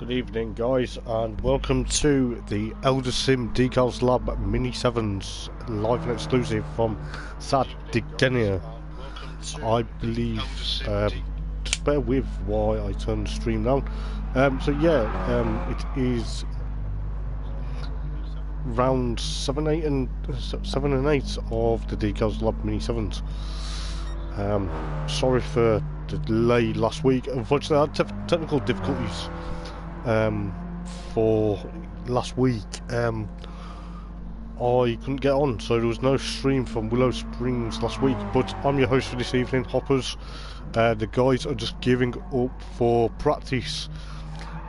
Good evening guys, and welcome to the Eldar Sim Decals Lab Mini 7's live and exclusive from Decal. I believe, just bear with while I turn the stream down. It is round 7 and 8 of the Decals Lab Mini 7's. Sorry for the delay last week. Unfortunately I had technical difficulties for last week. I couldn't get on, so there was no stream from Willow Springs last week, but I'm your host for this evening, Hoppers. The guys are just giving up for practice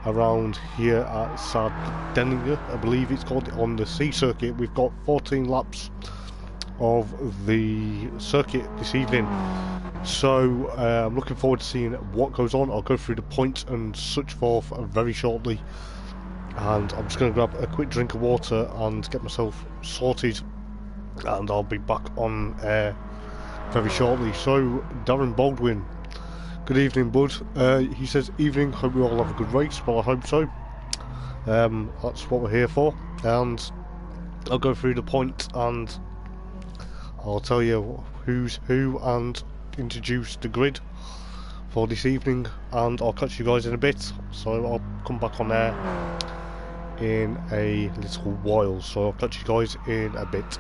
around here at Sardinia, I believe it's called, on the C circuit. We've got 14 laps of the circuit this evening, so I'm looking forward to seeing what goes on. I'll go through the points and such forth very shortly, and I'm just going to grab a quick drink of water and get myself sorted, and I'll be back on air very shortly. So Darren Baldwin, good evening bud. He says, evening, hope we all have a good race. Well, I hope so. That's what we're here for, and I'll go through the points and I'll tell you who's who and introduce the grid for this evening, and I'll catch you guys in a bit. So I'll come back on air in a little while, so I'll catch you guys in a bit.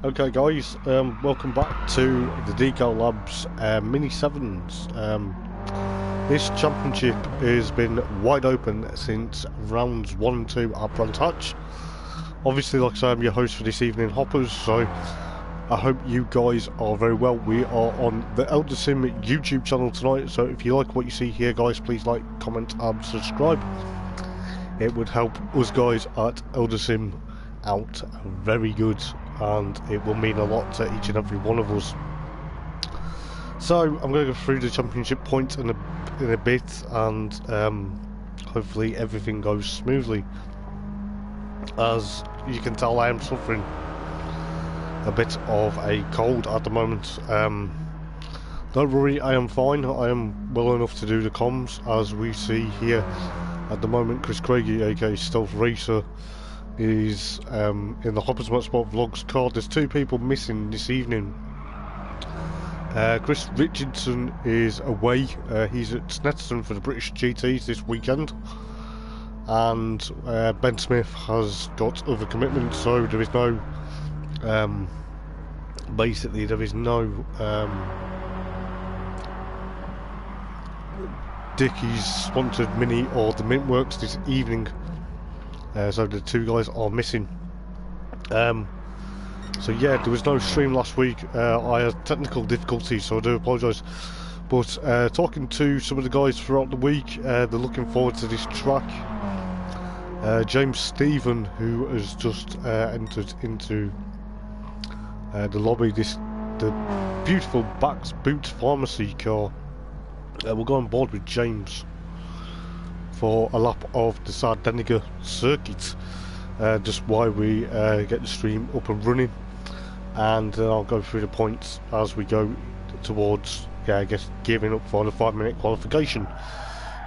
Okay guys, welcome back to the Decal Labs Mini 7's. This championship has been wide open since rounds 1 and 2 at Brands Hatch. Obviously, like I say, I'm your host for this evening, Hoppers, so I hope you guys are very well. We are on the Eldar Sim YouTube channel tonight, so if you like what you see here guys, please like, comment and subscribe. It would help us guys at Eldar Sim out very good, and it will mean a lot to each and every one of us. So I'm going to go through the championship points in a bit, and hopefully everything goes smoothly. As you can tell, I am suffering a bit of a cold at the moment. Don't worry, I am fine. I am well enough to do the comms. As we see here at the moment, Chris Craigie, aka Stealth Racer, is in the Hoppers Motorsport Vlogs card. There's 2 people missing this evening. Chris Richardson is away. He's at Snetterton for the British GTs this weekend, and Ben Smith has got other commitments, so there is no basically there is no Dickie's sponsored mini or the Mint Works this evening. So the 2 guys are missing. So yeah, there was no stream last week. I had technical difficulties, so I do apologise. But talking to some of the guys throughout the week, they're looking forward to this track. James Stephen, who has just entered into the lobby, the beautiful Backs Boots Pharmacy car. We'll go on board with James for a lap of the Sardinia circuit, just while we get the stream up and running, and I'll go through the points as we go towards, I guess, gearing up for the 5-minute qualification.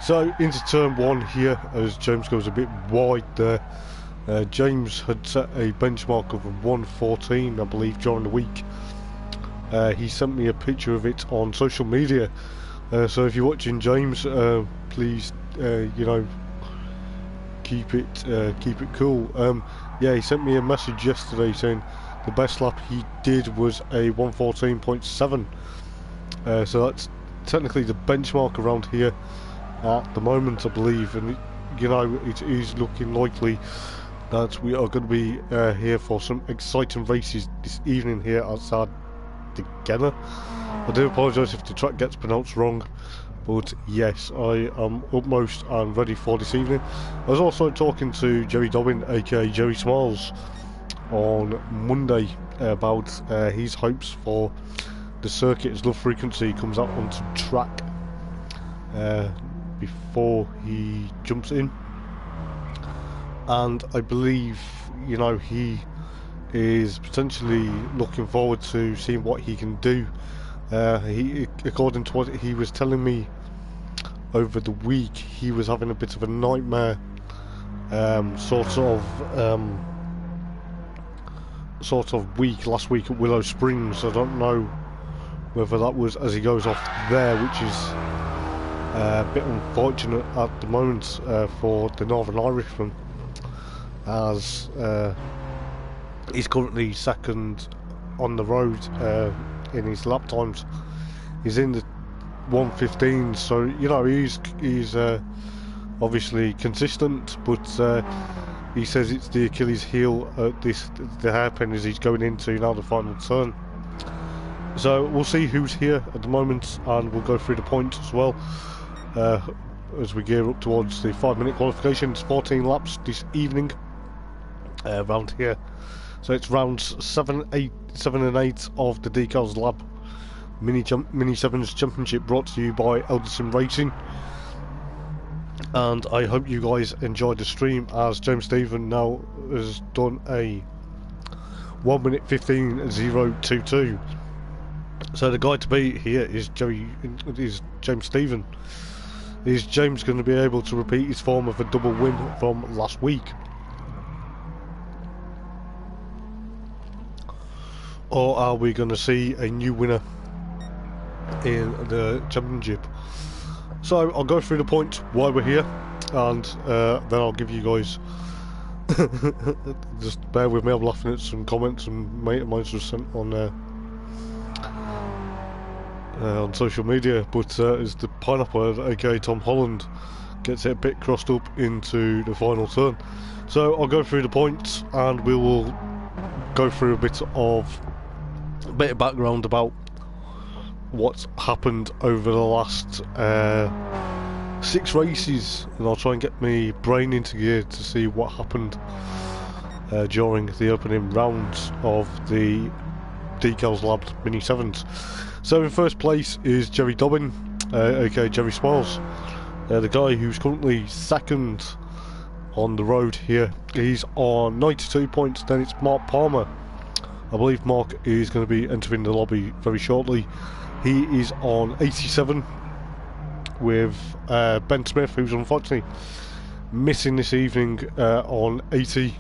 So into turn 1 here, as James goes a bit wide there. James had set a benchmark of 1:14, I believe, during the week. He sent me a picture of it on social media, so if you're watching, James, please keep it cool. Yeah, he sent me a message yesterday saying the best lap he did was a 1:14.7, so that's technically the benchmark around here at the moment, I believe, and it is looking likely that we are going to be here for some exciting races this evening here outside together. I do apologise if the track gets pronounced wrong, but yes, I am utmost and ready for this evening. I was also talking to Jerry Dobbin, aka Jerry Smiles, on Monday about his hopes for the circuit as low frequency comes out onto track before he jumps in, and I believe he is potentially looking forward to seeing what he can do. According to what he was telling me over the week, he was having a bit of a nightmare sort of week last week at Willow Springs. I don't know whether that was as he goes off there, which is a bit unfortunate at the moment for the Northern Irishman, as he's currently second on the road in his lap times. He's in the 1:15, so he's obviously consistent, but he says it's the Achilles heel at the hairpin as he's going into now the final turn. So we'll see who's here at the moment, and we'll go through the points as well as we gear up towards the 5-minute qualification. It's 14 laps this evening round here. So it's rounds 7 and 8 of the Decals Lab Mini 7's Championship, brought to you by Eldar Racing. And I hope you guys enjoyed the stream, as James Stephen now has done a 1:15.022. So the guy to beat here is James Stephen. Is James going to be able to repeat his form of a double win from last week? Or are we going to see a new winner in the championship? So I'll go through the points while we're here, and then I'll give you guys just bear with me. I'm laughing at some comments and mate of mine's just sent on social media, but as the Pineapple, aka Tom Holland, gets it a bit crossed up into the final turn. So I'll go through the points, and we will go through a bit of background about what's happened over the last 6 races, and I'll try and get my brain into gear to see what happened during the opening rounds of the Decals Lab Mini 7's. So in first place is Jerry Dobbin, aka Jerry Smiles, the guy who's currently second on the road here. He's on 92 points. Then it's Mark Palmer. I believe Mark is going to be entering the lobby very shortly. He is on 87, with Ben Smith, who's unfortunately missing this evening, on 80.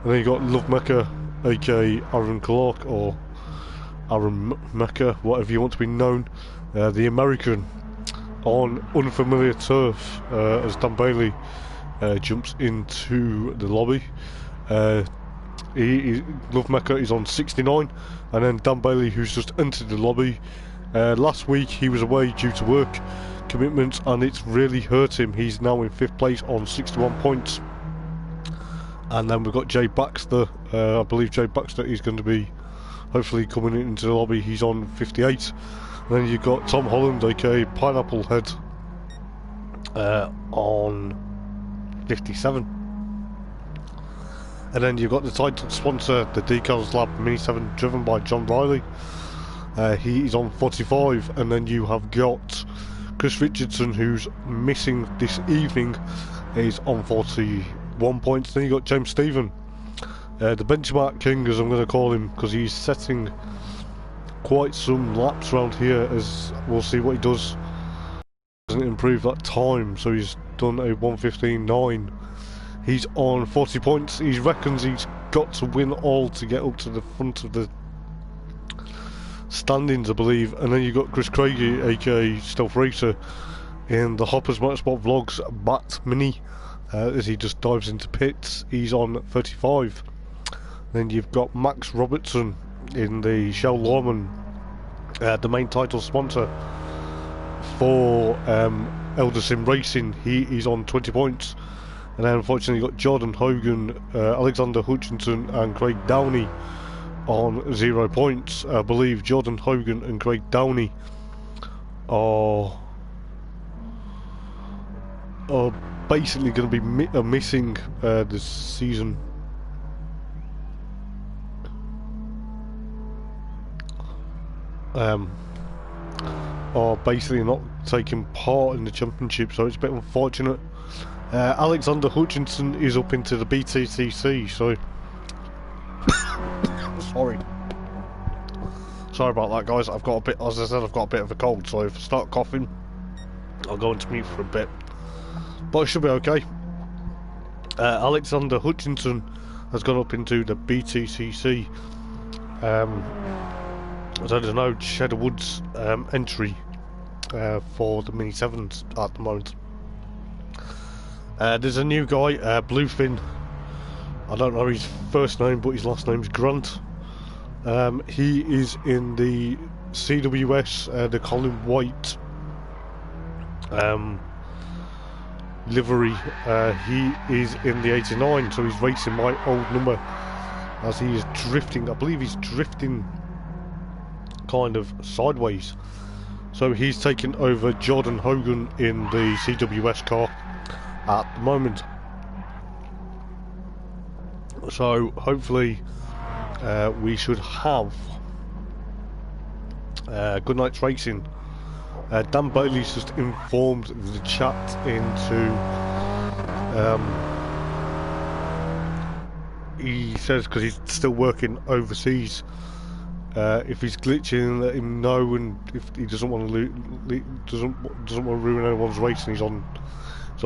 And then you got Love Mecca, aka Aaron Clark, or Aaron Mecca, whatever you want to be known, the American, on unfamiliar turf, as Dan Bailey jumps into the lobby. Love Mecca is on 69, and then Dan Bailey, who's just entered the lobby. Last week he was away due to work commitments, and it's really hurt him. He's now in 5th place on 61 points. And then we've got Jay Baxter. I believe Jay Baxter is going to be hopefully coming into the lobby. He's on 58. Then you got Tom Holland, aka Pineapple Head, on 57. And then you've got the title sponsor, the Decals Lab Mini 7, driven by John Riley. He is on 45. And then you have got Chris Richardson, who's missing this evening, is on 41 points. Then you got James Stephen, the benchmark king, as I'm going to call him, because he's setting quite some laps around here, as we'll see what he does. Doesn't improve that time, so he's done a 1:15.9. He's on 40 points. He reckons he's got to win all to get up to the front of the standings, I believe. And then you've got Chris Craigie, aka Stealth Racer, in the Hoppers Motorsport Vlogs Bat Mini, as he just dives into pits. He's on 35. Then you've got Max Robertson in the Shell Lawman, the main title sponsor for Eldar Sim Racing. He is on 20 points. And then unfortunately you've got Jordan Hogan, Alexander Hutchinson and Craig Downey on 0 points. I believe Jordan Hogan and Craig Downey are basically going to be missing this season. Are basically not taking part in the championship, so it's a bit unfortunate. Alexander Hutchinson is up into the BTCC, so sorry about that, guys. I've got a bit, as I said, I've got a bit of a cold, so if I start coughing, I'll go into mute for a bit, but it should be okay. Alexander Hutchinson has gone up into the BTCC. I don't know, Cheddar Woods entry for the Mini 7s at the moment. There's a new guy, Bluefin. I don't know his first name, but his last name's Grant. He is in the CWS, the Colin White livery. He is in the 89, so he's racing my old number as he is drifting. I believe he's drifting kind of sideways, so he's taken over Jordan Hogan in the CWS car at the moment. So hopefully we should have good night's racing. Dan Bailey's just informed the chat into he says, because he's still working overseas, if he's glitching, let him know, and if he doesn't want to doesn't want to ruin anyone's race, and he's on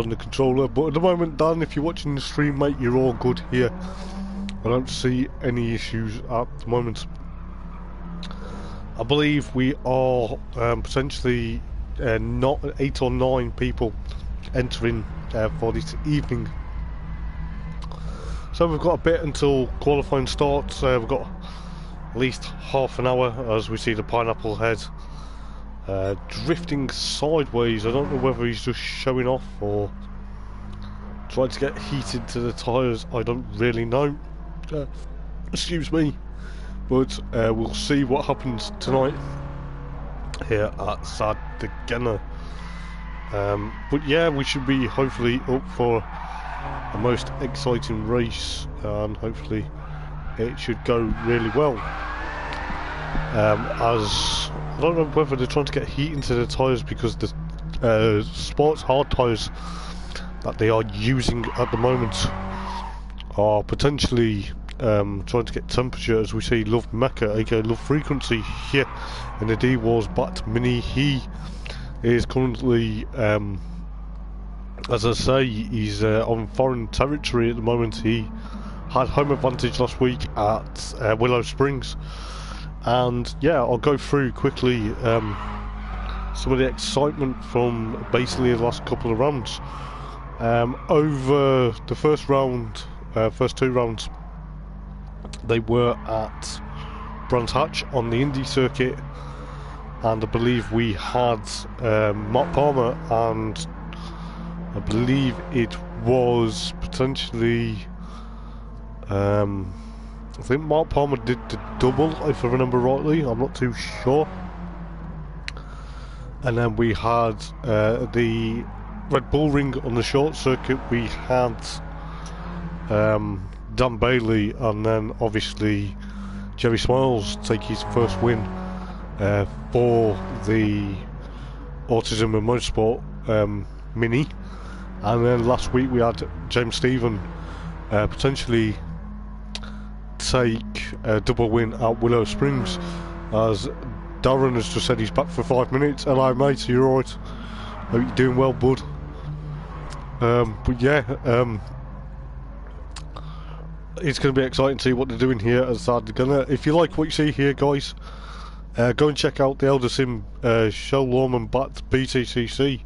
the controller. But at the moment, Dan, if you're watching the stream, mate, you're all good here. I don't see any issues at the moment. I believe we are potentially not 8 or 9 people entering for this evening. So we've got a bit until qualifying starts. We've got at least half an hour as we see the Pineapple Head drifting sideways. I don't know whether he's just showing off or trying to get heat into the tyres. I don't really know. Excuse me. But we'll see what happens tonight here at Sadegena. But yeah, we should be hopefully up for a most exciting race, and hopefully it should go really well. As I don't know whether they're trying to get heat into the tyres, because the sports hard tyres that they are using at the moment are potentially trying to get temperature, as we see Love Mecca, aka Love Frequency, here in the D-Wars Bat Mini. He is currently, as I say, he's on foreign territory at the moment. He had home advantage last week at Willow Springs, and yeah, I'll go through quickly some of the excitement from basically the last couple of rounds. Over the first round, first 2 rounds, they were at Brands Hatch on the Indy circuit, and I believe we had Mark Palmer, and I believe it was potentially I think Mark Palmer did the double, if I remember rightly. I'm not too sure. and then we had the Red Bull Ring on the short circuit. We had Dan Bailey, and then obviously Jerry Smiles take his first win for the Autism and Motorsport Mini. And then last week we had James Stephen potentially take a double win at Willow Springs, as Darren has just said he's back for 5 minutes. Hello mate, are you alright? Hope you're doing well, bud. But yeah, it's going to be exciting to see what they're doing here at Sardinia. If you like what you see here, guys, go and check out the Eldar Sim Show Lawman backed BTCC.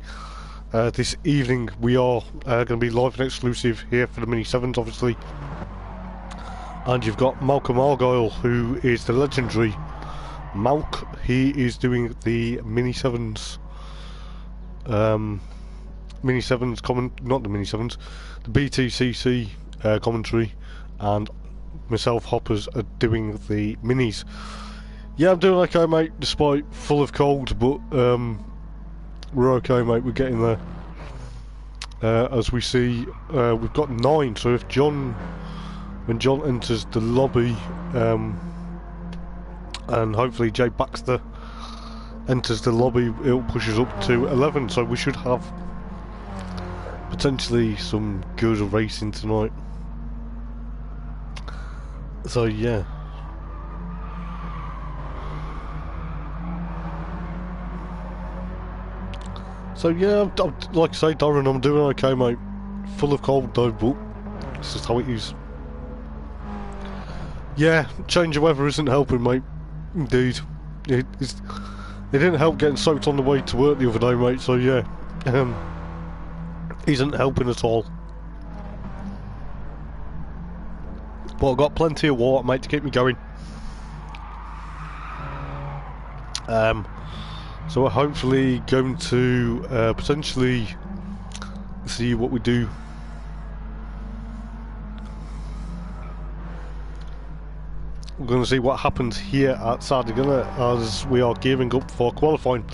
This evening we are going to be live and exclusive here for the Mini 7's, obviously. And you've got Malcolm Argyle, who is the legendary Malk. He is doing the Mini 7's Mini 7's not the Mini 7's, the BTCC commentary, and myself, Hoppers, are doing the Minis. Yeah, I'm doing okay, mate, despite full of cold, but we're okay, mate, we're getting there. As we see, we've got 9, so if when John enters the lobby, and hopefully Jay Baxter enters the lobby, it'll push us up to 11, so we should have potentially some good racing tonight. So yeah. So yeah, like I say, Darren, I'm doing okay, mate. Full of cold though, but it's just how it is. Yeah, change of weather isn't helping, mate. Indeed. It didn't help getting soaked on the way to work the other day, mate, so yeah. Isn't helping at all. But I've got plenty of water, mate, to keep me going. So we're hopefully going to potentially see what we do. We're going to see what happens here at Sardinia as we are gearing up for qualifying.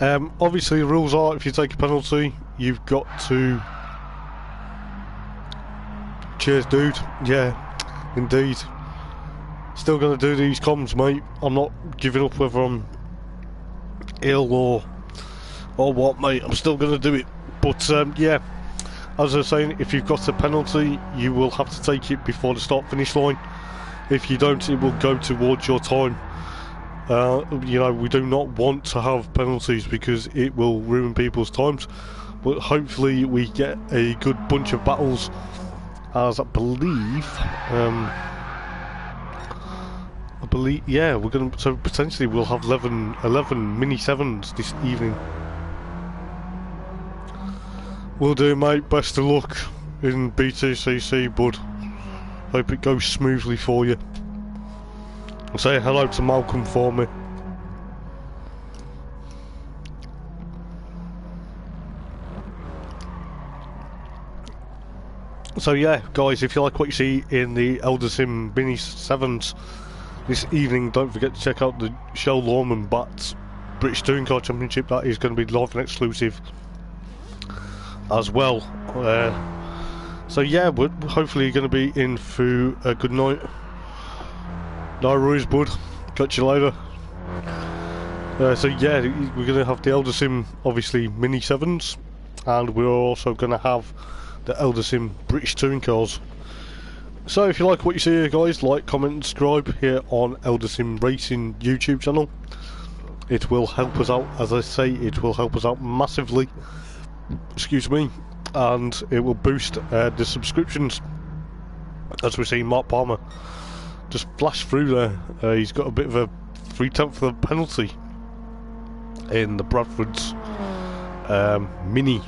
Obviously the rules are, if you take a penalty, you've got to... Cheers, dude. Yeah, indeed. Still going to do these comms, mate. I'm not giving up whether I'm ill or what, mate. I'm still going to do it. But yeah, as I was saying, if you've got a penalty, you will have to take it before the start-finish line. If you don't, it will go towards your time. You know, we do not want to have penalties because it will ruin people's times. But hopefully we get a good bunch of battles, as I believe, yeah, we're going to, so potentially we'll have 11 Mini 7's this evening. Will do, mate. Best of luck in BTCC, bud. Hope it goes smoothly for you. And say hello to Malcolm for me. So yeah, guys, if you like what you see in the Eldar Sim Mini 7's this evening, don't forget to check out the Shell Lawman Bats British Touring Car Championship. That is going to be live and exclusive as well. So yeah, we're hopefully going to be in for a good night. No worries, bud. Catch you later. So yeah, we're going to have the Eldar Sim, obviously, Mini 7's, and we're also going to have the Eldar Sim British Touring Cars. So if you like what you see here, guys, like, comment and subscribe here on Eldar Sim Racing YouTube channel. It will help us out, as I say, it will help us out massively. Excuse me. And it will boost the subscriptions. As we see, Mark Palmer just flashed through there. He's got a bit of a 3/10 of the penalty in the Bradford's Mini.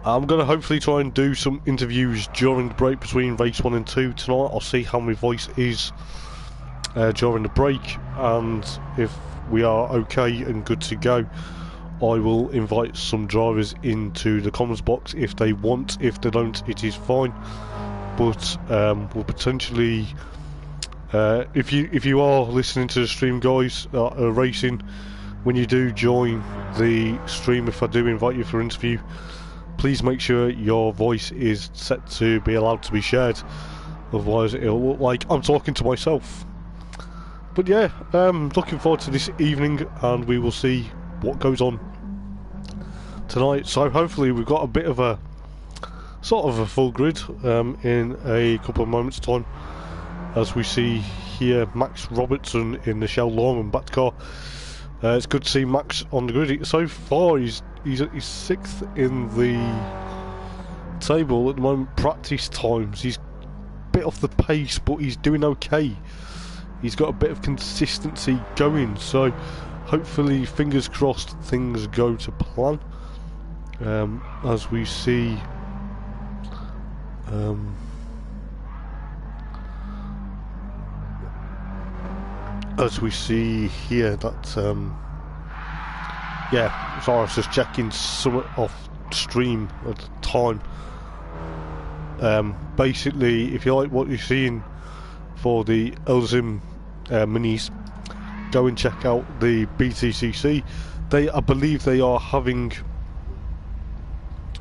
I'm going to hopefully try and do some interviews during the break between race 1 and 2 tonight. I'll see how my voice is during the break, and if we are okay and good to go, I will invite some drivers into the comments box if they want. If they don't, it is fine. But we'll potentially, if you are listening to the stream, guys, racing, when you do join the stream, if I do invite you for interview, please make sure your voice is set to be allowed to be shared. Otherwise it'll look like I'm talking to myself. But yeah, looking forward to this evening, and we will see what goes on tonight. So hopefully we've got a bit of a sort of a full grid in a couple of moments time, as we see here Max Robertson in the Shell Longman backed car. It's good to see Max on the grid. So far he's at his 6th in the table at the moment. Practice times, he's a bit off the pace, but he's doing okay. He's got a bit of consistency going, so hopefully, fingers crossed, things go to plan. As we see here that yeah, sorry, I was just checking something off stream at the time. Basically, if you like what you're seeing for the Eldar minis, go and check out the BTCC. I believe they are having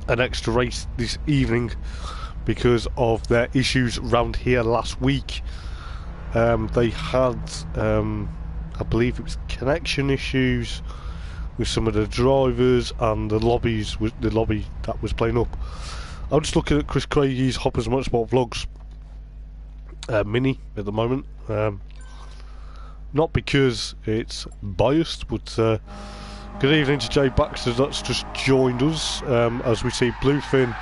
an extra race this evening because of their issues around here last week. They had, I believe it was connection issues with some of the drivers and the lobby that was playing up. I'm just looking at Chris Craigie's Hoppers Motorsport Vlogs mini at the moment. Not because it's biased, but good evening to Jay Baxter that's just joined us, as we see Bluefin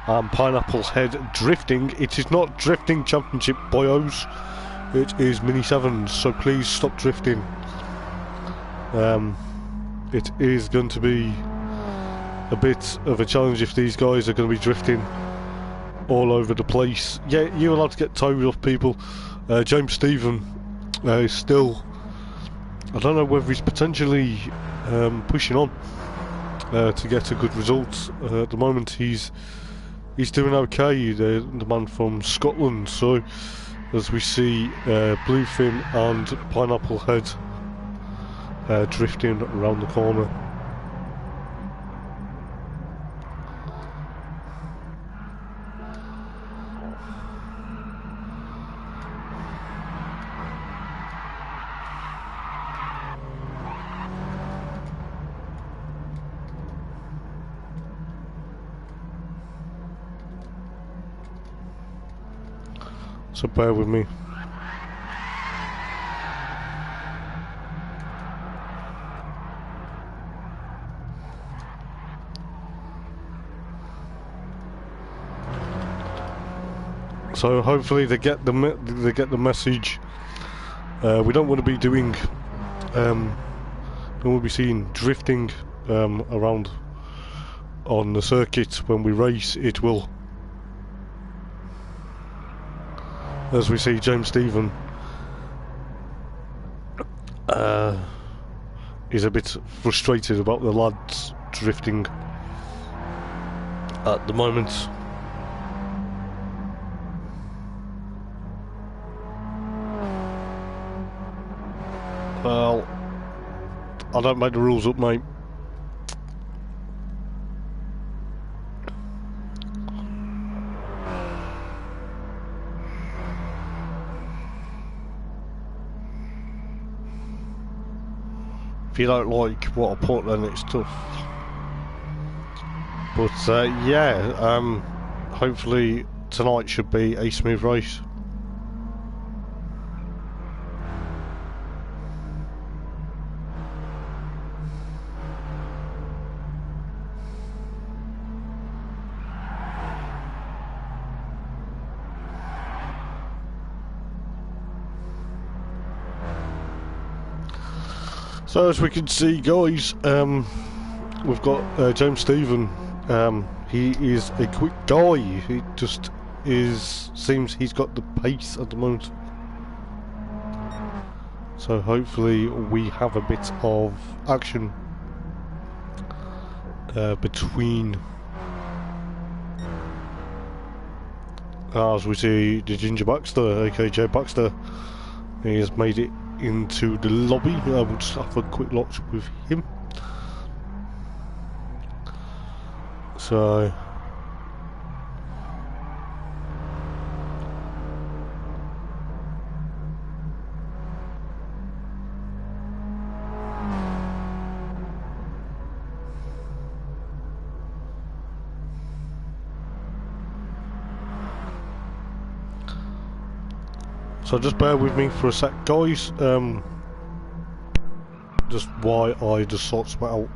and Pineapple Head drifting. It is not drifting championship, boyos, it is Mini 7's, so please stop drifting. It is going to be a bit of a challenge if these guys are going to be drifting all over the place. Yeah, you're allowed to get towed off, people. James Stephen is still, I don't know whether he's potentially pushing on to get a good result. At the moment he's doing okay, the man from Scotland. So as we see Bluefin and Pineapple Head drifting around the corner. So bear with me. So hopefully they get the message. We don't want to be doing, don't want to be seen drifting around on the circuit when we race. It will, as we see James Stephen is a bit frustrated about the lads drifting at the moment. Well, I don't make the rules up, mate. If you don't like what I put, then it's tough. But yeah, hopefully tonight should be a smooth race. So as we can see, guys, we've got James Stephen. He is a quick guy. He just seems he's got the pace at the moment. So hopefully we have a bit of action between, as we see the Ginger Baxter, aka Jay Baxter. He has made it into the lobby. We'll just have a quick look with him. So just bear with me for a sec, guys. Just why I just sort some out.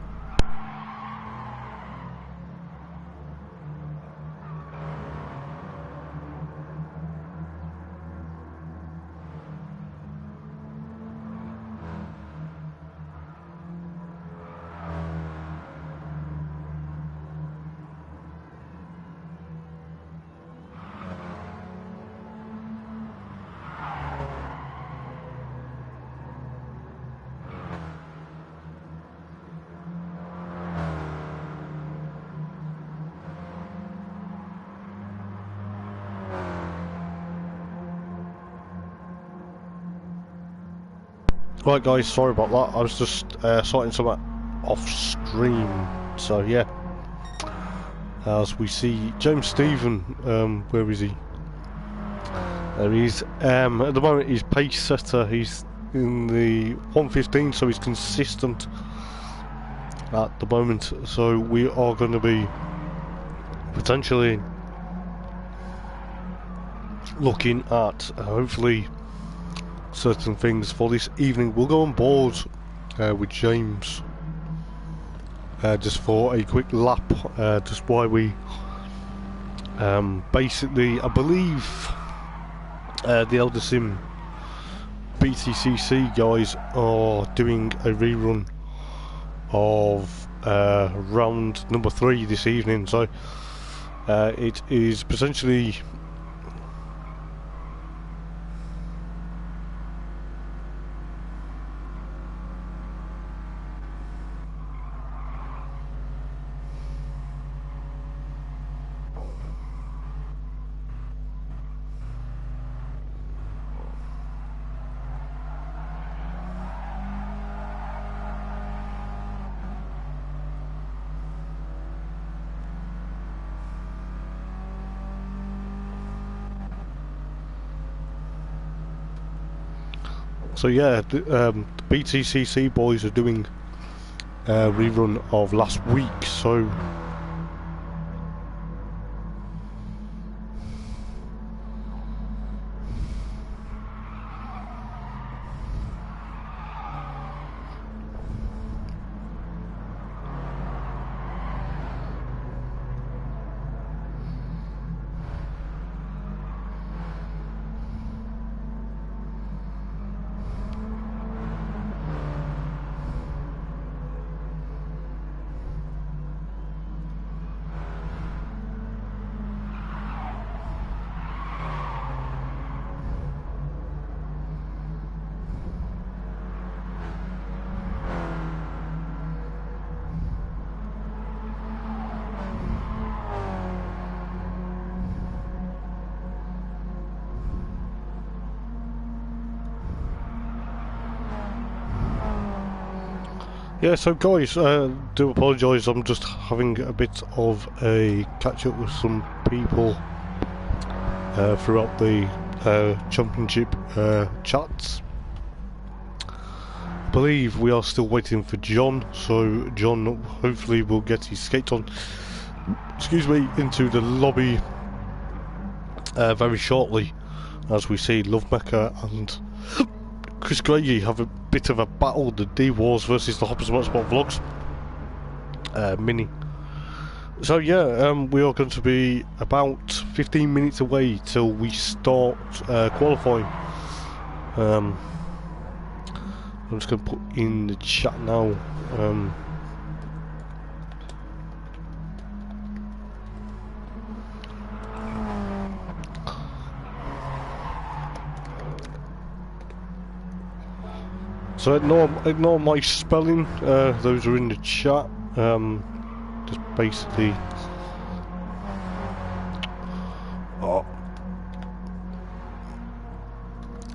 Right guys, sorry about that, I was just sorting something off stream, so yeah. As we see James Stephen, where is he? There he is. At the moment he's pace setter, he's in the 115, so he's consistent at the moment, so we are going to be potentially looking at hopefully certain things for this evening. We'll go on board with James just for a quick lap, just while we basically, I believe the Eldar BTCC guys are doing a rerun of round number 3 this evening, so it is potentially so yeah, the BTCC boys are doing a rerun of last week, so yeah, so guys, do apologise, I'm just having a bit of a catch up with some people throughout the championship chats. I believe we are still waiting for John, so John hopefully will get his skates on, excuse me, into the lobby very shortly, as we see Lovemaker and Chris Grady have a bit of a battle, the D-Wars versus the Hoppers Motorsport Vlogs mini. So yeah, we are going to be about 15 minutes away till we start qualifying. I'm just going to put in the chat now. So ignore my spelling, those are in the chat, just basically,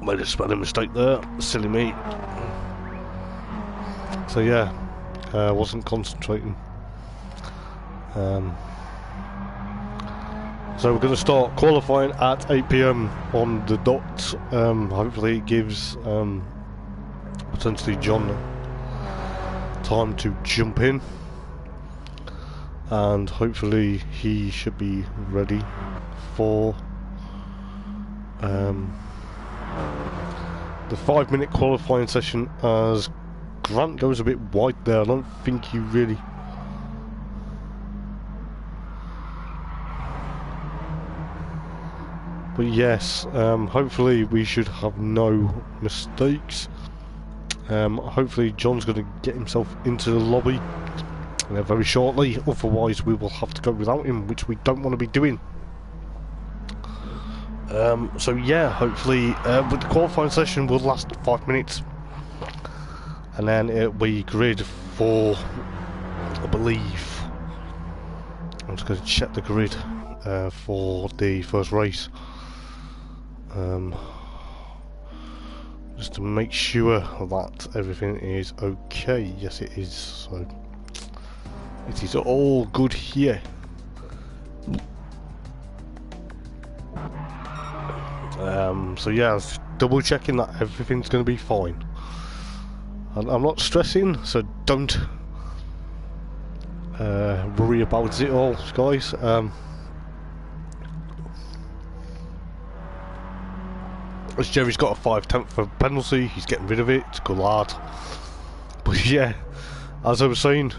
Made a spelling mistake there, silly me. So yeah, wasn't concentrating. So we're going to start qualifying at 8 PM on the dot. Hopefully it gives potentially John time to jump in, and hopefully he should be ready for the 5-minute qualifying session, as Grant goes a bit wide there. I don't think he really... But yes, hopefully we should have no mistakes. Hopefully John's going to get himself into the lobby very shortly, otherwise we will have to go without him, which we don't want to be doing. So yeah, hopefully with the qualifying session will last 5 minutes, and then it'll be grid for, I believe, I'm just going to check the grid for the first race, just to make sure that everything is okay. Yes, it is, so it is all good here. So yeah, I was double checking that everything's going to be fine. I'm not stressing, so don't worry about it all, guys. As Jerry's got a 5/10 for penalty, he's getting rid of it. It's a good lad. But yeah, as I was saying,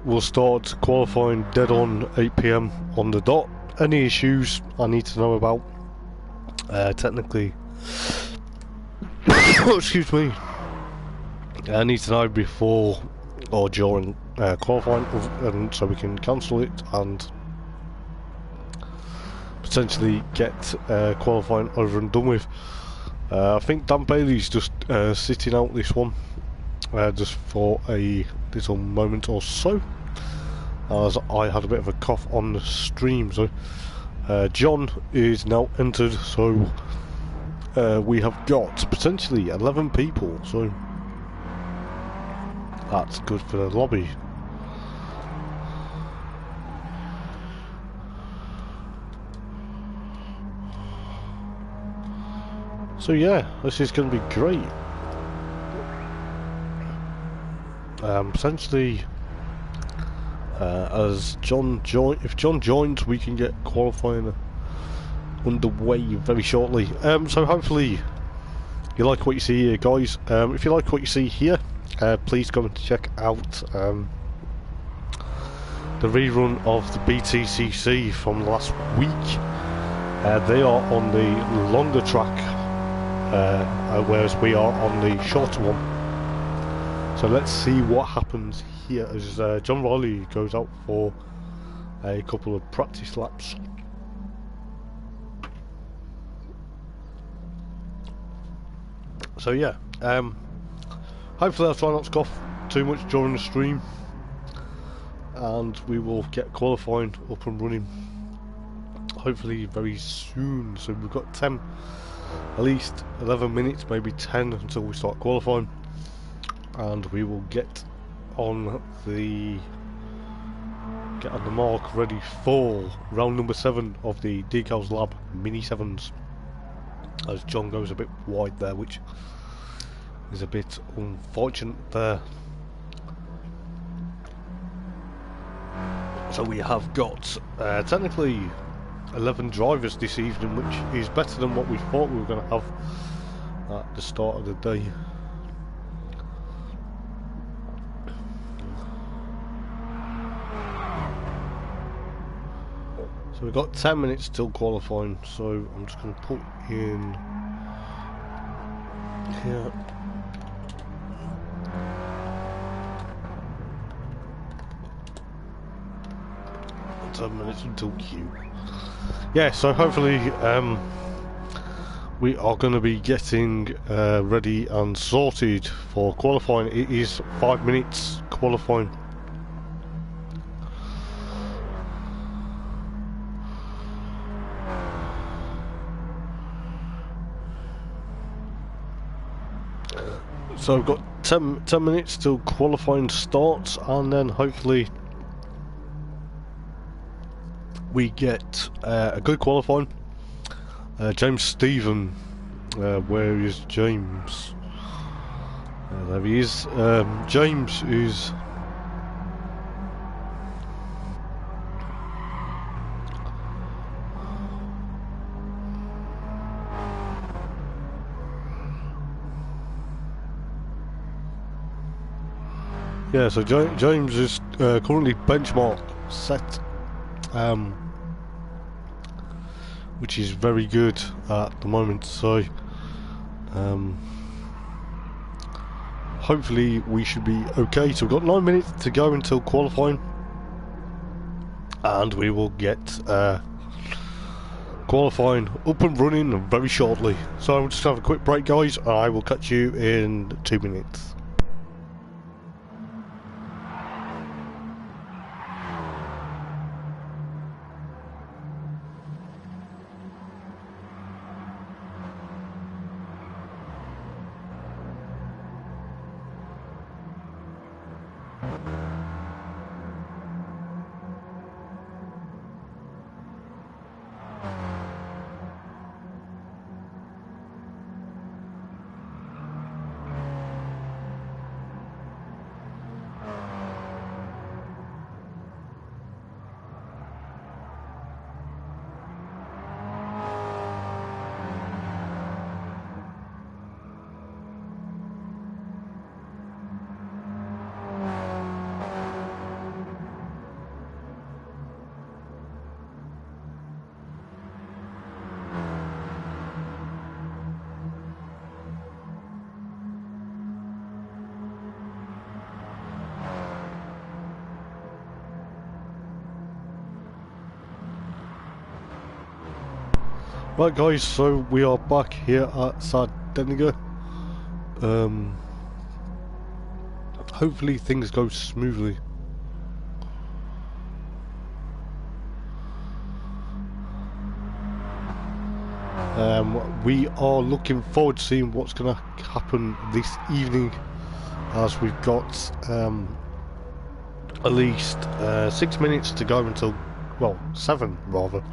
we'll start qualifying dead on 8 PM on the dot. Any issues I need to know about, technically, excuse me, I need to know before or during qualifying, and so we can cancel it and potentially get qualifying over and done with. I think Dan Bailey's just sitting out this one just for a little moment or so, as I had a bit of a cough on the stream. So John is now entered, so we have got potentially 11 people, so that's good for the lobby. So yeah, this is going to be great. Potentially, as if John joins, we can get qualifying underway very shortly. So hopefully you like what you see here, guys. If you like what you see here, please go and check out the rerun of the BTCC from last week. They are on the longer track, whereas we are on the shorter one. So let's see what happens here as John Riley goes out for a couple of practice laps. So yeah, hopefully I'll try not to cough too much during the stream, and we will get qualifying up and running hopefully very soon. So we've got at least 11 minutes, maybe 10 until we start qualifying, and we will get on the mark ready for round number 7 of the Decals Lab Mini 7's, as John goes a bit wide there, which is a bit unfortunate there. So we have got technically 11 drivers this evening, which is better than what we thought we were going to have at the start of the day. So we've got 10 minutes till qualifying, so I'm just going to put in here. Minutes until Q. Yeah, so hopefully we are going to be getting ready and sorted for qualifying. It is 5 minutes qualifying. So I've got 10 minutes till qualifying starts, and then hopefully we get a good qualifying. James Stephen, where is James? There he is. James is... Yeah, so James is currently benchmark set, which is very good at the moment, so hopefully we should be okay. So we've got 9 minutes to go until qualifying, and we will get qualifying up and running very shortly. So we'll just have a quick break, guys, and I will catch you in 2 minutes. Right, guys, so we are back here at Sardinia. Hopefully things go smoothly. We are looking forward to seeing what's going to happen this evening, as we've got at least 6 minutes to go until, well, 7 rather,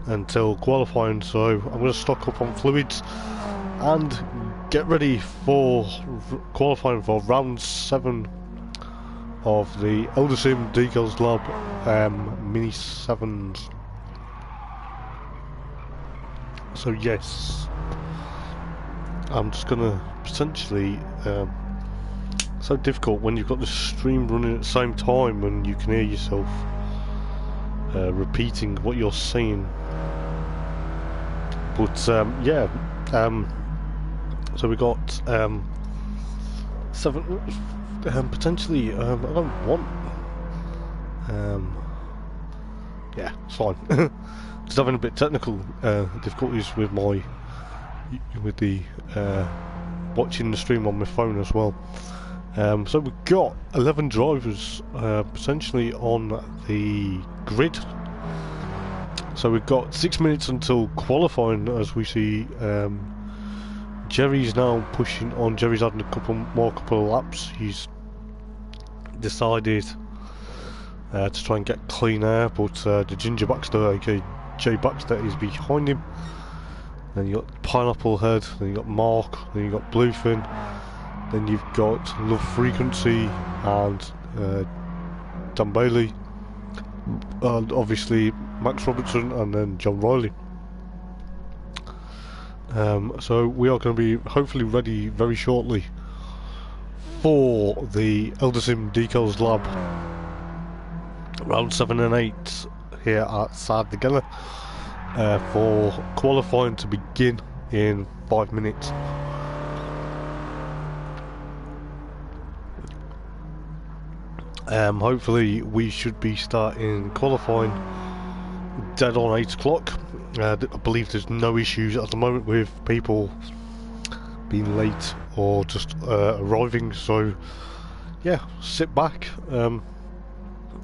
until qualifying. So I'm going to stock up on fluids and get ready for qualifying for round 7 of the Eldar Decals Lab Mini 7's. So yes, I'm just going to potentially, so difficult when you've got the stream running at the same time and you can hear yourself repeating what you're saying. But yeah, so we got 7 potentially. I don't want. Yeah, it's fine. Just having a bit technical difficulties with my watching the stream on my phone as well. So we've got 11 drivers potentially on the grid. So we've got 6 minutes until qualifying, as we see Jerry's now pushing on. Jerry's having a couple of laps. He's decided to try and get clean air, but the Ginger Baxter, aka Jay Baxter, is behind him. Then you got Pineapple Head, then you got Mark, then you got Bluefin, then you've got Love Frequency and Dan Bailey, and obviously Max Robertson, and then John Riley. So we are going to be hopefully ready very shortly for the Eldar Decals Lab round 7 and 8 here at Sardinia for qualifying to begin in 5 minutes. Hopefully we should be starting qualifying dead on 8 o'clock. I believe there's no issues at the moment with people being late or just arriving, so yeah, sit back,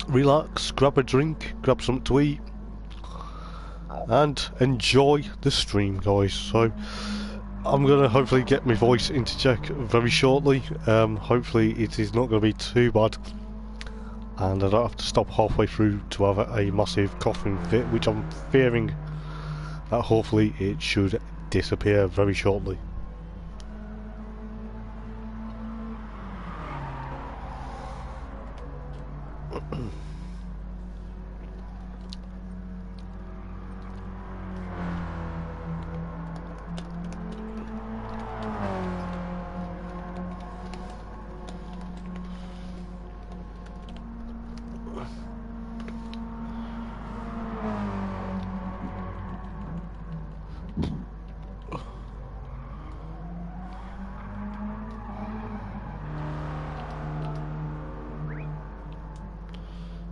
relax, grab a drink, grab something to eat and enjoy the stream, guys. So I'm going to hopefully get my voice into check very shortly. Hopefully it is not going to be too bad, and I don't have to stop halfway through to have a massive coughing fit, which I'm fearing that hopefully it should disappear very shortly.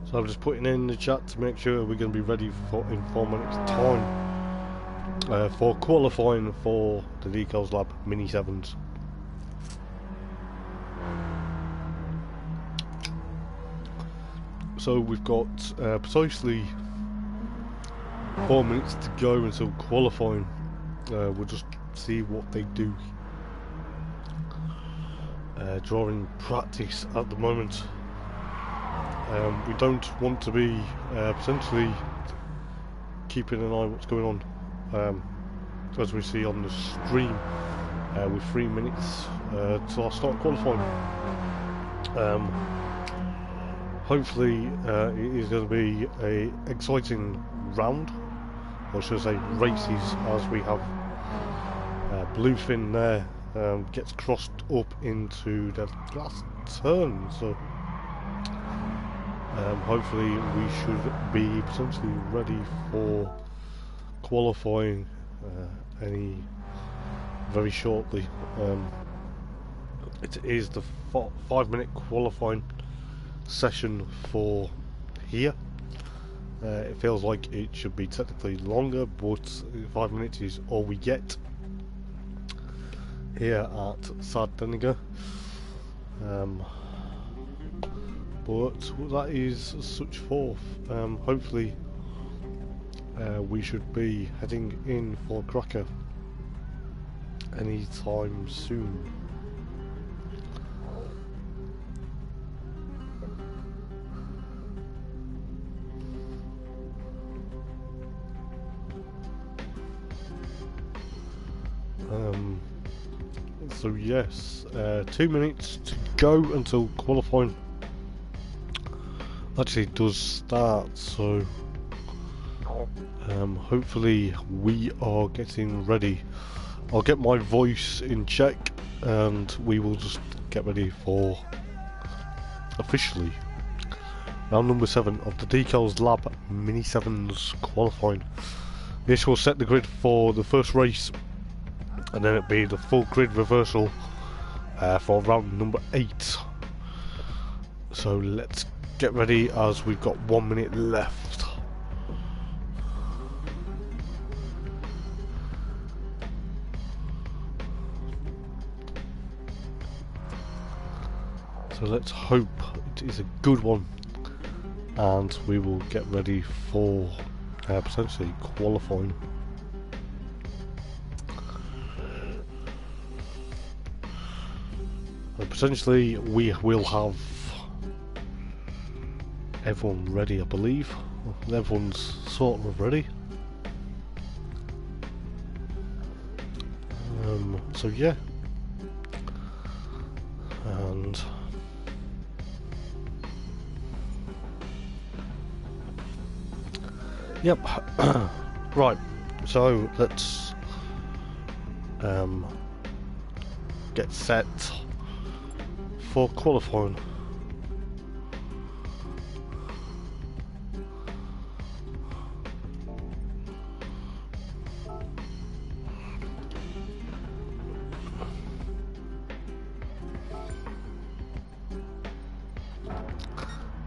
So I'm just putting in the chat to make sure we're going to be ready for in 4 minutes time for qualifying for the Decals Lab Mini 7's. So we've got precisely 4 minutes to go until qualifying. We'll just see what they do. Drawing practice at the moment. We don't want to be potentially keeping an eye on what's going on, as we see on the stream, with 3 minutes till I start qualifying. Hopefully it is going to be a exciting round, or should I say races, as we have Bluefin there gets crossed up into the last turn, so hopefully we should be potentially ready for qualifying any very shortly. It is the 5-minute qualifying session for here. It feels like it should be technically longer, but 5 minutes is all we get here at Sardinia. But that is such forth. Hopefully we should be heading in for Cracker anytime soon. So yes, 2 minutes to go until qualifying actually does start, so hopefully we are getting ready. I'll get my voice in check and we will just get ready for officially round number 7 of the Decals Lab Mini 7's qualifying. This will set the grid for the first race, and then it'll be the full grid reversal for round number 8. So let's get ready, as we've got 1 minute left. So let's hope it is a good one, and we will get ready for potentially qualifying. And potentially we will have everyone ready, I believe. Everyone's sort of ready. So yeah. And yep. Right, so let's get set for qualifying.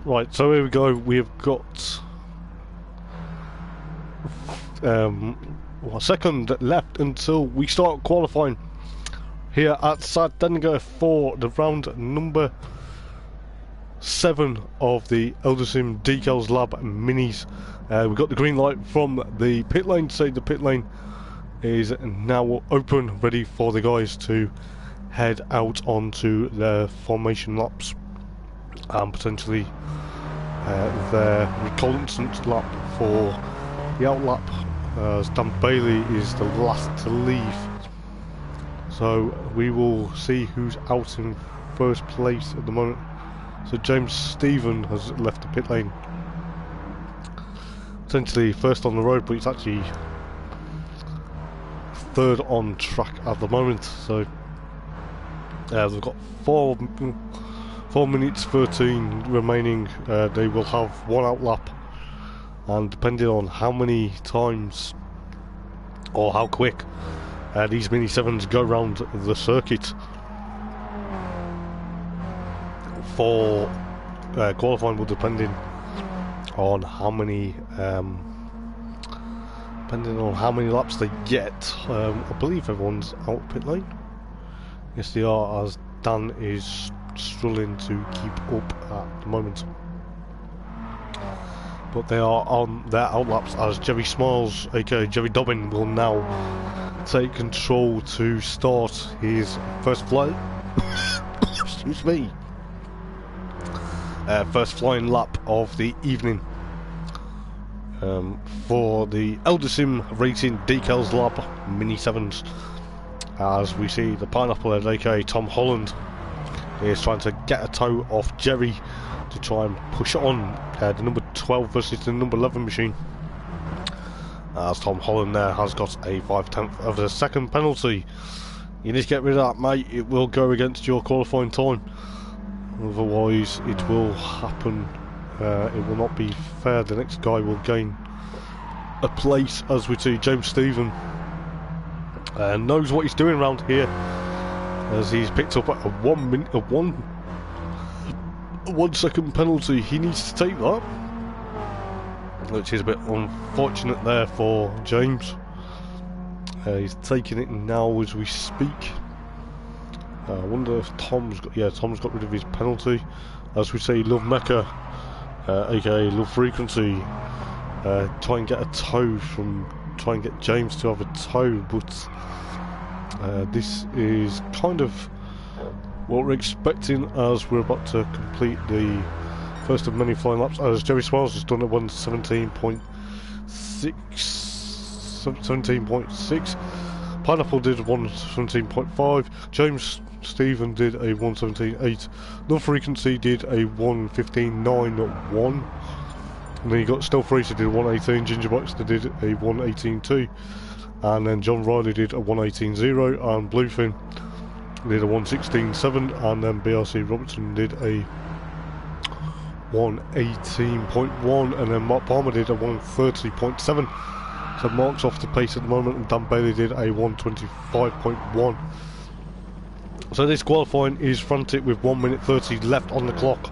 Right, so here we go. We've got a second left until we start qualifying here at Sardinia for the round number 7 of the Eldar Decals Lab Minis. We got the green light from the pit lane to say the pit lane is now open, ready for the guys to head out onto their formation laps and potentially their reconnaissance lap for the out lap, as Dan Bailey is the last to leave. So we will see who's out in first place at the moment. So James Stephen has left the pit lane. Potentially first on the road, but it's actually third on track at the moment. So they've got 4 minutes 13 remaining. They will have one out lap, and depending on how many times or how quick these Mini 7s go around the circuit for qualifying, will depending on how many laps they get. I believe everyone's out pit lane. Yes, they are, as Dan is struggling to keep up at the moment. But they are on their out laps, as Jerry Smiles, aka Jerry Dobbin, will now take control to start his first flight. Excuse me. First flying lap of the evening for the Eldar Racing Decals Lab Mini 7s. As we see the Pineapple Head, aka Tom Holland, is trying to get a toe off Jerry to try and push on the number 12 versus the number 11 machine. As Tom Holland there has got a 5/10 of a second penalty. You need to get rid of that, mate. It will go against your qualifying time. Otherwise it will happen. It will not be fair. The next guy will gain a place, as we see James Stephen knows what he's doing around here, as he's picked up a 1 second penalty. He needs to take that, which is a bit unfortunate there for James. He's taking it now as we speak. I wonder if Tom's got rid of his penalty. As we say, Love Mecca, aka Love Frequency, try and get a toe try and get James to have a toe, but this is kind of what we're expecting, as we're about to complete the first of many flying laps, as Jerry Smiles has done at 17.6. Pineapple did 117.5. James Stephen did a 117.8. Love Frequency did a 115.9.1. And then you got Stealth Racer did a 118. Ginger Baxter did a 118.2. And then John Riley did a 118.0. And Bluefin did a 116.7. And then BRC Robertson did a 118.1. And then Mark Palmer did a 130.7. So Mark's off the pace at the moment, and Dan Bailey did a 125.1. So this qualifying is frantic with 1 minute 30 left on the clock.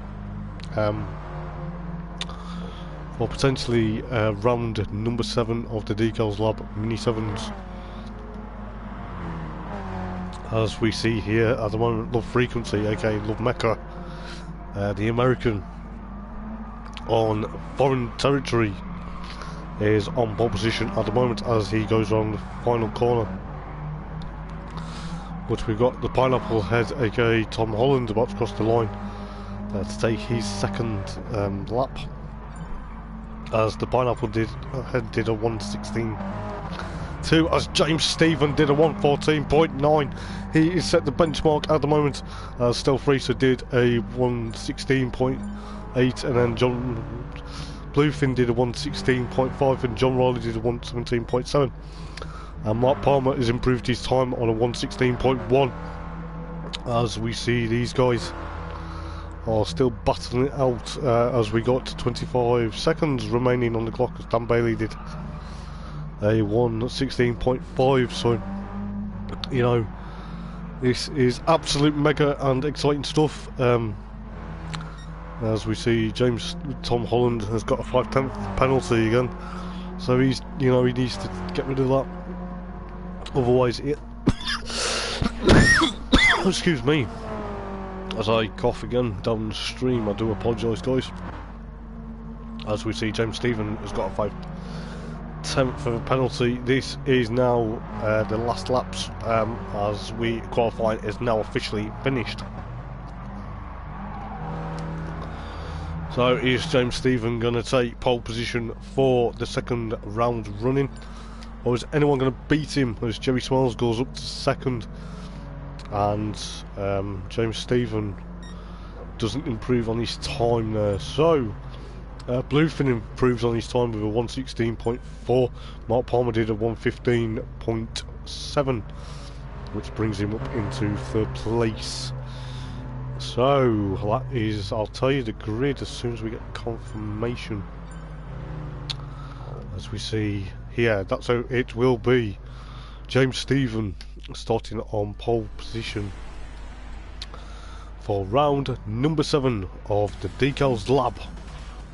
For potentially round number 7 of the Decals Lab Mini 7s. As we see here at the moment, Love Frequency, aka Love Mecca, the American on foreign territory, is on pole position at the moment as he goes on the final corner. But we've got the Pineapple Head, aka Tom Holland, about to cross the line to take his second lap, as the Pineapple Head did a 116.2, as James Stephen did a 114.9. He is set the benchmark at the moment, as Stealth Racer did a 116.8, and then Bluefin did a 116.5, and John Riley did a 117.7. And Mark Palmer has improved his time on a 116.1. As we see, these guys are still battling it out, as we got 25 seconds remaining on the clock, as Dan Bailey did a 116.5. So, you know, this is absolute mega and exciting stuff. As we see, Tom Holland has got a 5/10 penalty again, so he needs to get rid of that. Otherwise, excuse me, as I cough again down the stream. I do apologise, guys. As we see, James Stephen has got a 10th of a penalty. This is now the last laps as we qualifying is now officially finished. So is James Stephen going to take pole position for the second round running, or is anyone going to beat him as Jerry Smiles goes up to second and James Stephen doesn't improve on his time there? So Bluefin improves on his time with a 1:16.4. Mark Palmer did a 1:15.7, which brings him up into third place. So that is, I'll tell you the grid as soon as we get confirmation. As we see here, that's how it will be. James Stephen starting on pole position for round number 7 of the Decals Lab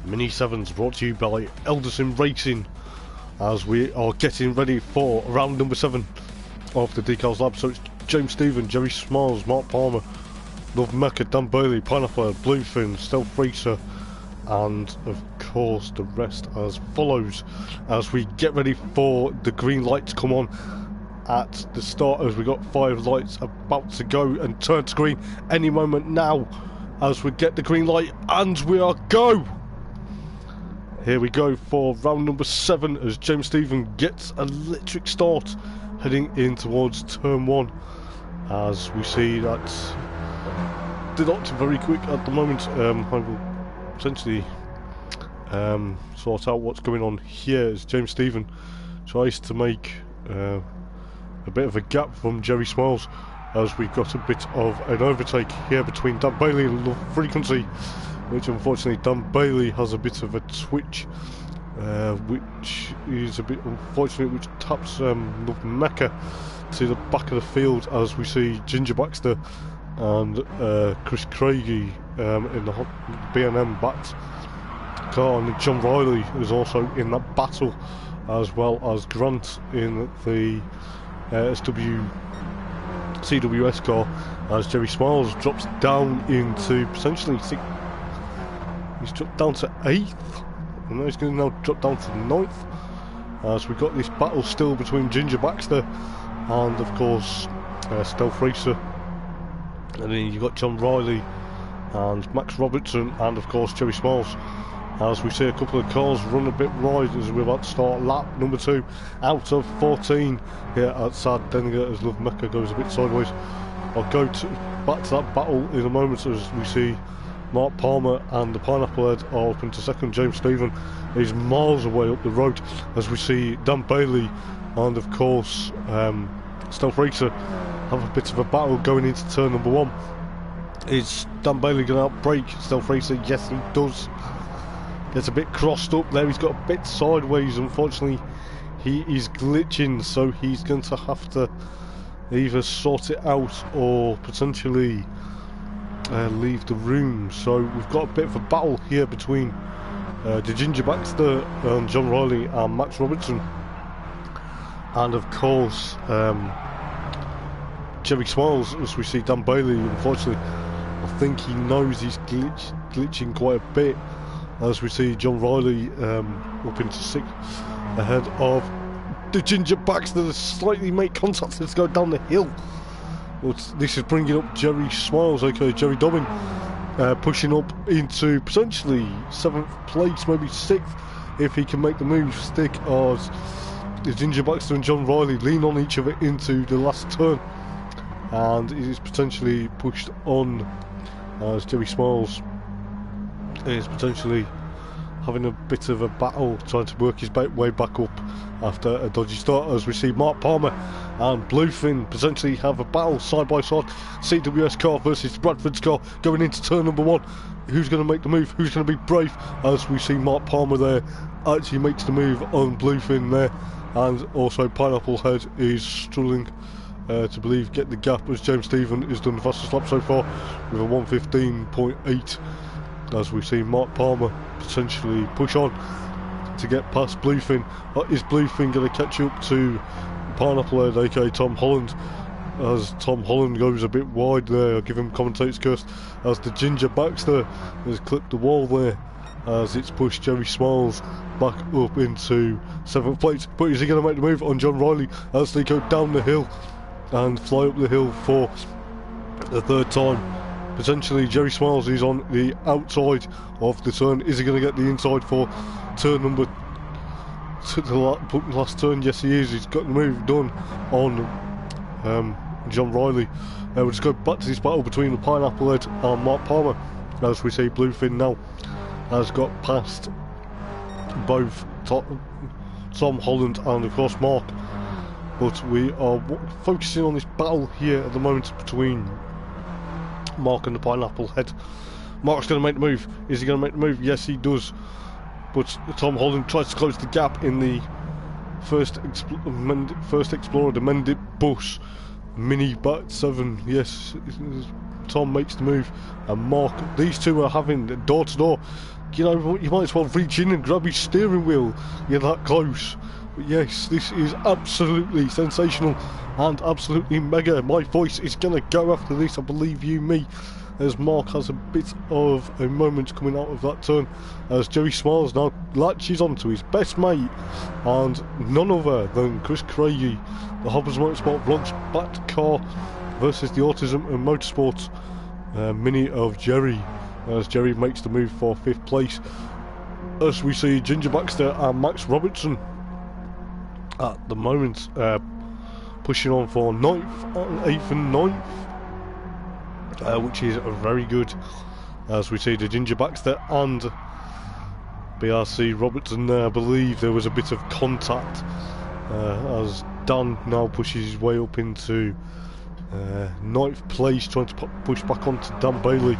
Mini 7's, brought to you by Eldar Racing, as we are getting ready for round number 7 of the Decals Lab. So it's James Stephen, Jerry Smiles, Mark Palmer, Love Mecca, Dan Bailey, Pineapple, Bluefin, Stealth Racer, and of course the rest as follows, as we get ready for the green light to come on at the start, as we got 5 lights about to go and turn to green any moment now, as we get the green light and we are go. Here we go for round number 7 as James Stephen gets an electric start heading in towards turn 1, as we see that they're not very quick at the moment. I will potentially sort out what's going on here as James Stephen tries to make a bit of a gap from Jerry Smiles, as we've got a bit of an overtake here between Dan Bailey and Love Frequency, which unfortunately Dan Bailey has a bit of a twitch, which is a bit unfortunate, which taps Love Mecca to the back of the field, as we see Ginger Baxter and Chris Craigie in the B&M backed car, and John Riley is also in that battle, as well as Grant in the CWS car, as Jerry Smiles drops down into potentially 6th. He's dropped down to 8th, and now he's going to now drop down to 9th, as we've got this battle still between Ginger Baxter and of course Stealth Racer. And then you've got John Riley and Max Robertson and of course Jerry Smiles, as we see a couple of cars run a bit wide as we're about to start lap number 2 out of 14 here at Sardinia, as Love Mecca goes a bit sideways. I'll go back to that battle in a moment, as we see Mark Palmer and the Pineapple Head are up into second. James Stephen is miles away up the road, as we see Dan Bailey and of course Stealth Racer have a bit of a battle going into turn number 1. Is Dan Bailey going to outbrake Stealth Racer? Yes, he does. Gets a bit crossed up there, he's got a bit sideways, unfortunately he is glitching, so he's going to have to either sort it out or potentially leave the room. So we've got a bit of a battle here between the Ginger Baxter and John Riley and Max Robertson, and of course Jerry Smiles, as we see Dan Bailey. Unfortunately, I think he knows he's glitching quite a bit, as we see John Riley up into 6th ahead of the Ginger Baxter that slightly make contact as they go down the hill. Well, this is bringing up Jerry Smiles, aka Jerry Dobbin, pushing up into potentially 7th place, maybe 6th, if he can make the move stick, as the Ginger Baxter and John Riley lean on each other into the last turn, and it is potentially pushed on, as Jerry Smiles is potentially having a bit of a battle trying to work his way back up after a dodgy start, as we see Mark Palmer and Bluefin potentially have a battle side by side. CWS car versus Bradford's car going into turn number 1. Who's going to make the move? Who's going to be brave? As we see Mark Palmer there actually makes the move on Bluefin there, and also Pineapple Head is struggling to believe get the gap, as James Stephen has done the fastest lap so far with a 1:15.8, as we see Mark Palmer potentially push on to get past Bluefin. Is Bluefin going to catch up to Pineapple Head, aka Tom Holland, as Tom Holland goes a bit wide there? I'll give him commentator's curse, as the Ginger Baxter has clipped the wall there, as it's pushed Jerry Smiles back up into 7th place. But is he going to make the move on John Riley as they go down the hill and fly up the hill for the 3rd time? Potentially Jerry Smiles is on the outside of the turn. Is he going to get the inside for turn number to the last turn? Yes, he is. He's got the move done on John Riley. We'll just go back to this battle between the Pineapple Head and Mark Palmer, as we see Bluefin now has got past both Tom Holland and of course Mark. But we are focusing on this battle here at the moment between Mark and the Pineapple Head. Mark's going to make the move. Is he going to make the move? Yes, he does. But Tom Holland tries to close the gap in the first Explorer, the Mendip bus Mini Bat 7. Yes, Tom makes the move, and Mark, these two are having door to door. You know, you might as well reach in and grab his steering wheel. You're that close. But yes, this is absolutely sensational and absolutely mega. My voice is gonna go after this, I believe you me, as Mark has a bit of a moment coming out of that turn, as Jerry Smiles now latches onto his best mate, and none other than Chris Craigie, the Hoppers Motorsport Vlogs Bat Car versus the Autism and Motorsports Mini of Jerry, as Jerry makes the move for 5th place. As we see Ginger Baxter and Max Robertson at the moment pushing on for 9th, 8th and 9th, which is very good, as we see the Ginger Baxter and BRC Robertson there. I believe there was a bit of contact as Dan now pushes his way up into 9th place, trying to push back onto Dan Bailey,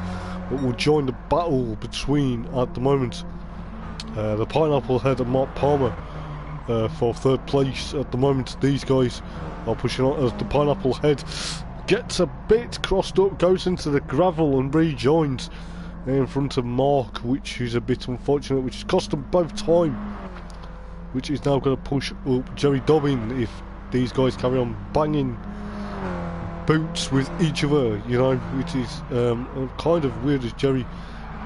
but will join the battle between, at the moment, the Pineapple Head and Mark Palmer for 3rd place. At the moment, these guys are pushing on as the Pineapple Head gets a bit crossed up, goes into the gravel and rejoins in front of Mark, which is a bit unfortunate, which has cost them both time, which is now going to push up Jerry Dobbin if these guys carry on banging boots with each other, you know, which is kind of weird, as Jerry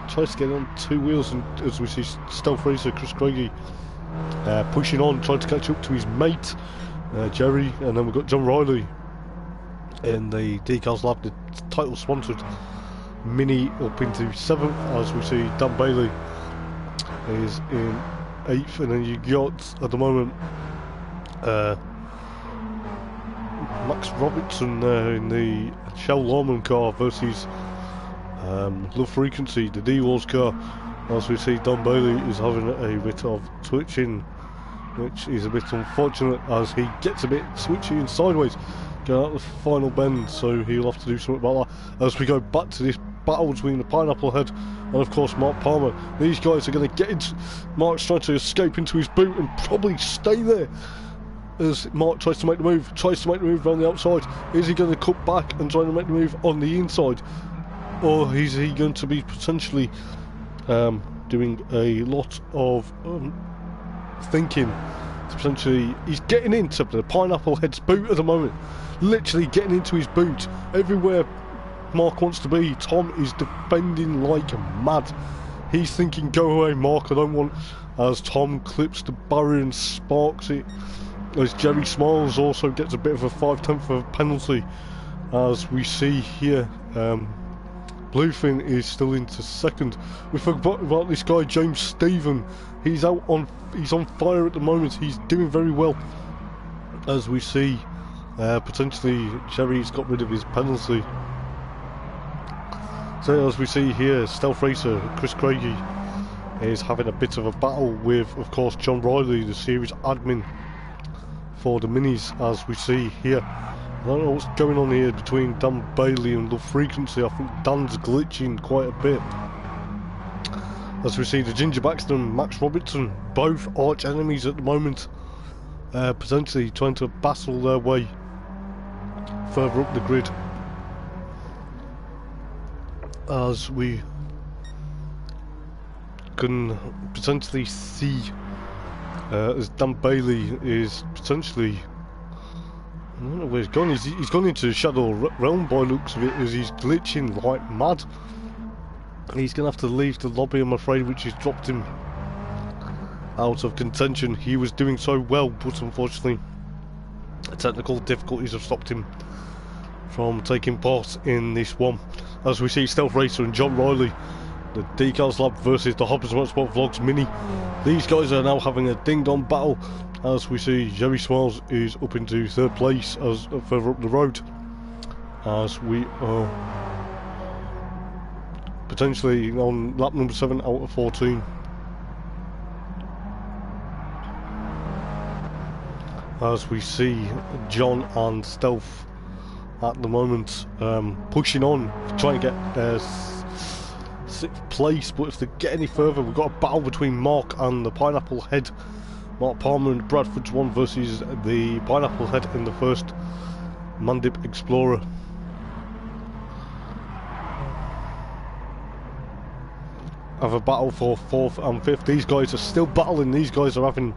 tries to get on 2 wheels, and as we see Stealth Racer Chris Craigie pushing on, trying to catch up to his mate Jerry, and then we've got John Riley in the Decals Lab, the title sponsored Mini, up into 7th, as we see Dan Bailey is in 8th, and then you got at the moment Max Robertson there in the Shell Lawman car versus Love Frequency, the D-Wars car, as we see Dan Bailey is having a bit of twitching, which is a bit unfortunate, as he gets a bit switchy and sideways going out the final bend, so he'll have to do something about that. As we go back to this battle between the Pineapple Head and of course Mark Palmer, these guys are going to get into, Mark's trying to escape into his boot and probably stay there, as Mark tries to make the move around the outside. Is he going to cut back and try to make the move on the inside, or is he going to be potentially doing a lot of thinking to potentially, he's getting into the Pineapple Head's boot at the moment, literally getting into his boot everywhere Mark wants to be. Tom is defending like mad. He's thinking, go away Mark, I don't want, as Tom clips the barrier and sparks it, as Jerry Smiles also gets a bit of a 5/10 of a penalty, as we see here. Bluefin is still into 2nd. We forgot about this guy James Stephen. He's on fire at the moment. He's doing very well, as we see potentially Jerry's got rid of his penalty. So as we see here, Stealth Racer Chris Craigie is having a bit of a battle with, of course, John Riley, the series admin for the Minis, as we see here. I don't know what's going on here between Dan Bailey and Love Frequency. I think Dan's glitching quite a bit. As we see the Ginger Baxter and Max Robertson, both arch enemies at the moment, potentially trying to battle their way further up the grid. As we can potentially see, as Dan Bailey is potentially, I don't know where he's gone. He's gone into Shadow Realm by looks of it, as he's glitching like mad. He's going to have to leave the lobby, I'm afraid, which has dropped him out of contention. He was doing so well, but unfortunately technical difficulties have stopped him from taking part in this one. As we see Stealth Racer and John Riley, the Decals Lab versus the Hoppers Motorsport Vlogs Mini. These guys are now having a ding-dong battle, as we see Jerry Smiles is up into third place as further up the road, as we are potentially on lap number 7 out of 14. As we see John and Stealth at the moment pushing on, trying to get 6th place, but if they get any further, we've got a battle between Mark and the Pineapple Head. Mark Palmer and Bradford's one versus the Pineapple Head in the first Mandip Explorer. Have a battle for 4th and 5th. These guys are still battling. These guys are having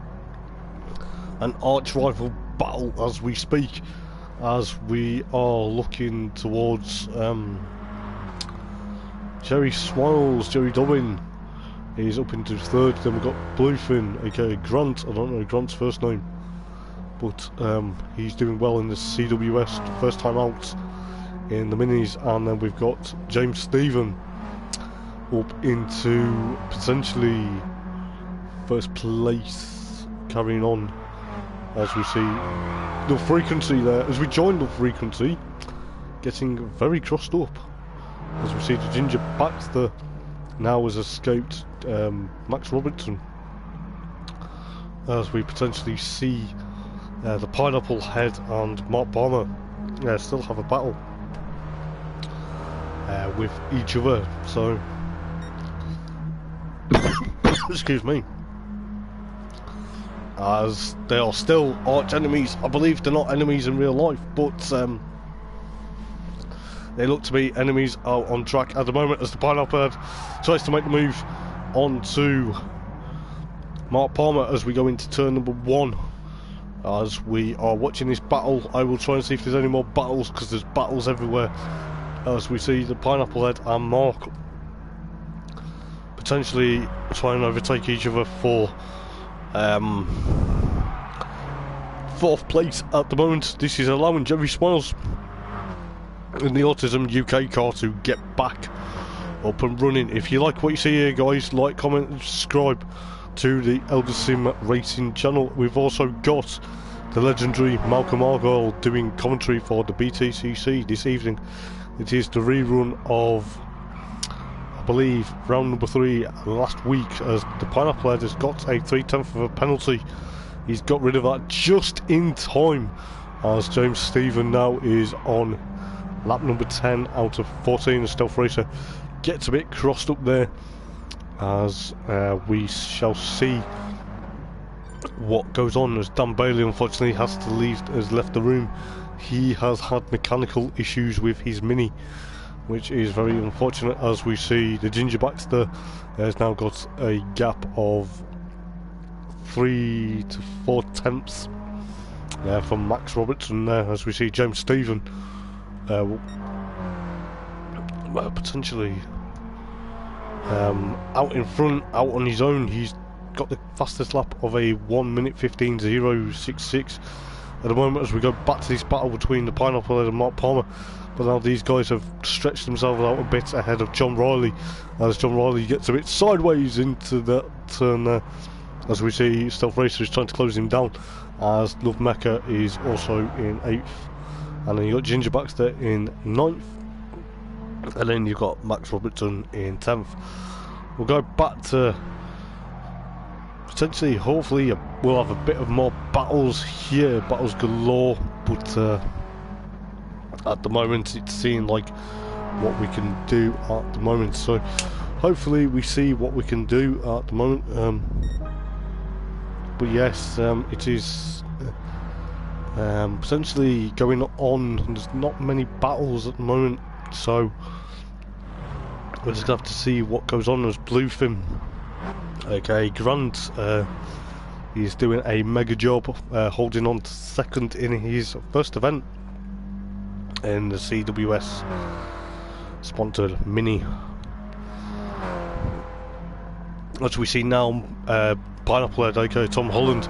an arch rival battle as we speak, as we are looking towards Jerry Smiles. Jerry Dobbin is up into 3rd. Then we've got Bluefin, aka Grant. I don't know Grant's first name, but he's doing well in the CWS, first time out in the minis. And then we've got James Stephen up into potentially first place, carrying on, as we see the frequency there, as we join the frequency, getting very crossed up, as we see the Ginger Baxter now has escaped Max Robertson, as we potentially see the Pineapple Head and Mark Palmer still have a battle with each other. So excuse me, as they are still arch enemies. I believe they're not enemies in real life, but they look to be enemies out on track at the moment, as the Pineapple Head tries to make the move onto Mark Palmer as we go into turn number 1. As we are watching this battle, I will try and see if there's any more battles, because there's battles everywhere, as we see the Pineapple Head and Mark potentially try and overtake each other for 4th place at the moment. This is allowing Jerry Smiles in the Autism UK car to get back up and running. If you like what you see here, guys, like, comment and subscribe to the Eldar Sim Racing channel. We've also got the legendary Malcolm Argyle doing commentary for the BTCC this evening. It is the rerun of, I believe, round number 3 last week, as the Pineapple Head has got a 3/10 of a penalty. He's got rid of that just in time, as James Stephen now is on lap number 10 out of 14. The Stealth Racer gets a bit crossed up there, as we shall see what goes on, as Dan Bailey unfortunately has left the room. He has had mechanical issues with his Mini, which is very unfortunate, as we see the Ginger Baxter has now got a gap of 3 to 4 tenths from Max Robertson there, as we see James Stephen potentially out in front, out on his own. He's got the fastest lap of a 1:15.066 at the moment, as we go back to this battle between the Pineapple Head and Mark Palmer. But now these guys have stretched themselves out a bit ahead of John Riley, as John Riley gets a bit sideways into that turn there, as we see Stealth Racer is trying to close him down, as Love Mecca is also in 8th, and then you've got Ginger Baxter in 9th, and then you've got Max Robertson in 10th. We'll go back to potentially, hopefully we'll have a bit of more battles here, battles galore, but at the moment it's seeming like what we can do at the moment, so hopefully we see what we can do at the moment. But yes, it is potentially going on, and there's not many battles at the moment, so we're just gonna have to see what goes on. As Bluefin, okay, Grant, he's doing a mega job, holding on to 2nd in his first event in the CWS sponsored Mini. As we see now, Pineapple Head, aka Tom Holland,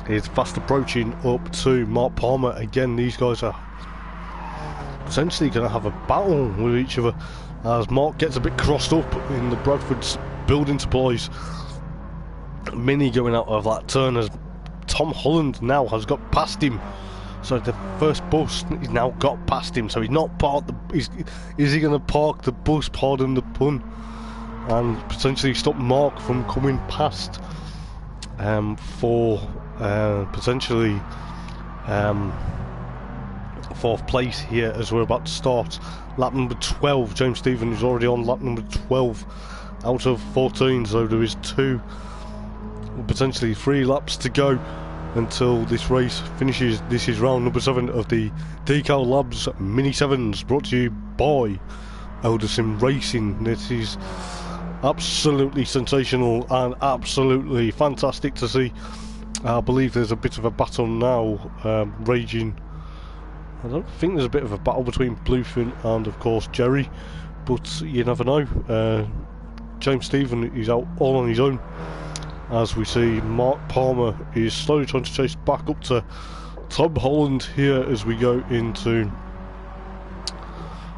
is fast approaching up to Mark Palmer. Again, these guys are potentially going to have a battle with each other as Mark gets a bit crossed up in the Bradford's building supplies Mini going out of that turn, as Tom Holland now has got past him. So the first bus he's now got past him, so he's not parked the... Is he going to park the bus, pardon the pun, and potentially stop Mark from coming past for potentially fourth place here as we're about to start lap number 12. James Stephen is already on lap number 12 out of 14, so there is potentially 3 laps to go until this race finishes. This is round number 7 of the Decal Labs Mini 7s, brought to you by Eldar Racing. This is absolutely sensational and absolutely fantastic to see. I believe there's a bit of a battle now raging. I don't think there's a bit of a battle between Bluefin and of course Jerry, but you never know. James Stephen is out all on his own, as we see Mark Palmer is slowly trying to chase back up to Tom Holland here as we go into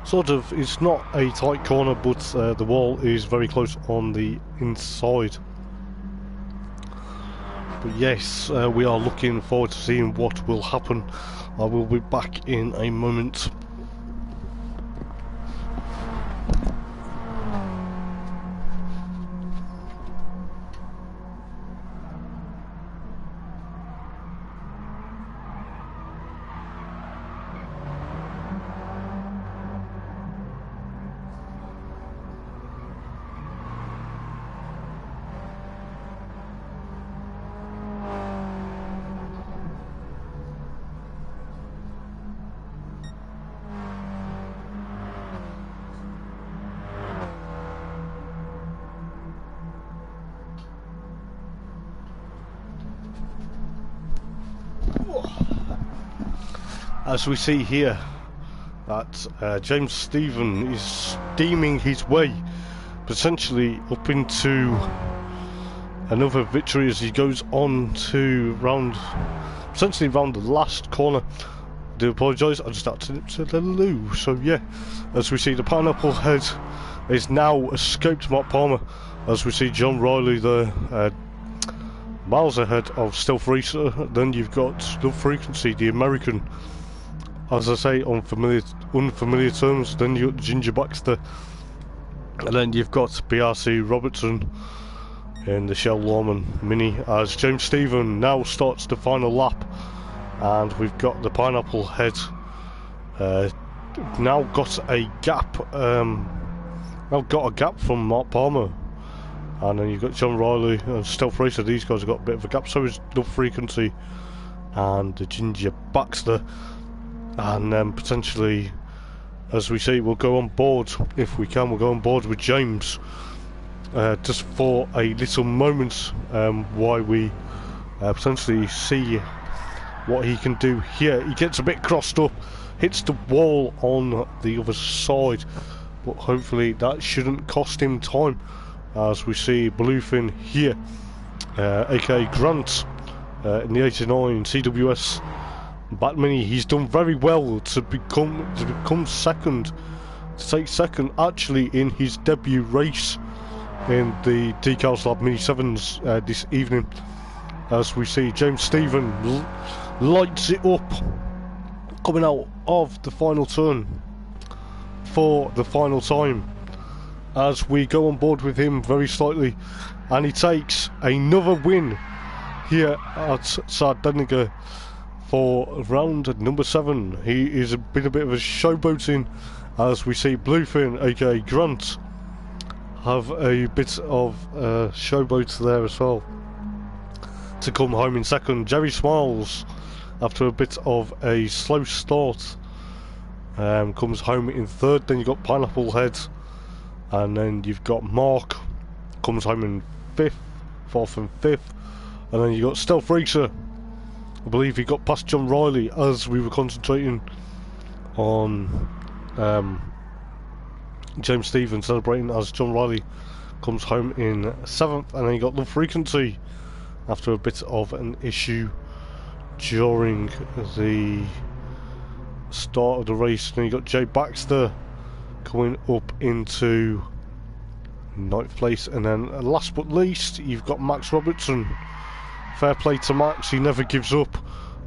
sort of, it's not a tight corner, but the wall is very close on the inside. But yes, we are looking forward to seeing what will happen. I will be back in a moment. As we see here that James Stephen is steaming his way potentially up into another victory as he goes on to potentially round the last corner. I do apologise, I just had to the loo. So yeah, as we see the Pineapple Head is now escaped Mark Palmer, as we see John Riley there miles ahead of Stealth Racer. Then you've got Stealth Frequency, the American, as I say, on unfamiliar terms. Then you've got Ginger Baxter, and then you've got BRC Robertson in the Shell Lawman Mini, as James Stephen now starts the final lap, and we've got the Pineapple Head now got a gap from Mark Palmer, and then you've got John Riley and Stealth Racer. These guys have got a bit of a gap, so is the Frequency and the Ginger Baxter. And then potentially, as we see, we'll go on board, if we can, we'll go on board with James just for a little moment while we potentially see what he can do here. He gets a bit crossed up, hits the wall on the other side, but hopefully that shouldn't cost him time, as we see Bluefin here, aka Grant, in the 89 CWS Bat Mini. He's done very well to become second, to take second actually in his debut race in the Decal Lab Mini 7s this evening, as we see James Stephen lights it up coming out of the final turn for the final time, as we go on board with him very slightly, and he takes another win here at Sardinia for round number 7. He is been a bit of a showboating, as we see Bluefin, aka Grant, have a bit of showboat there as well to come home in second. Jerry Smiles, after a bit of a slow start, comes home in third. Then you've got Pineapple Head, and then you've got Mark, comes home in fourth and fifth, and then you've got Stealth Racer. I believe he got past John Riley as we were concentrating on James Stephen celebrating, as John Riley comes home in 7th, and then you got Low Frequency after a bit of an issue during the start of the race. Then you got Jay Baxter coming up into 9th place, and then last but least you've got Max Robertson. Fair play to Max, he never gives up,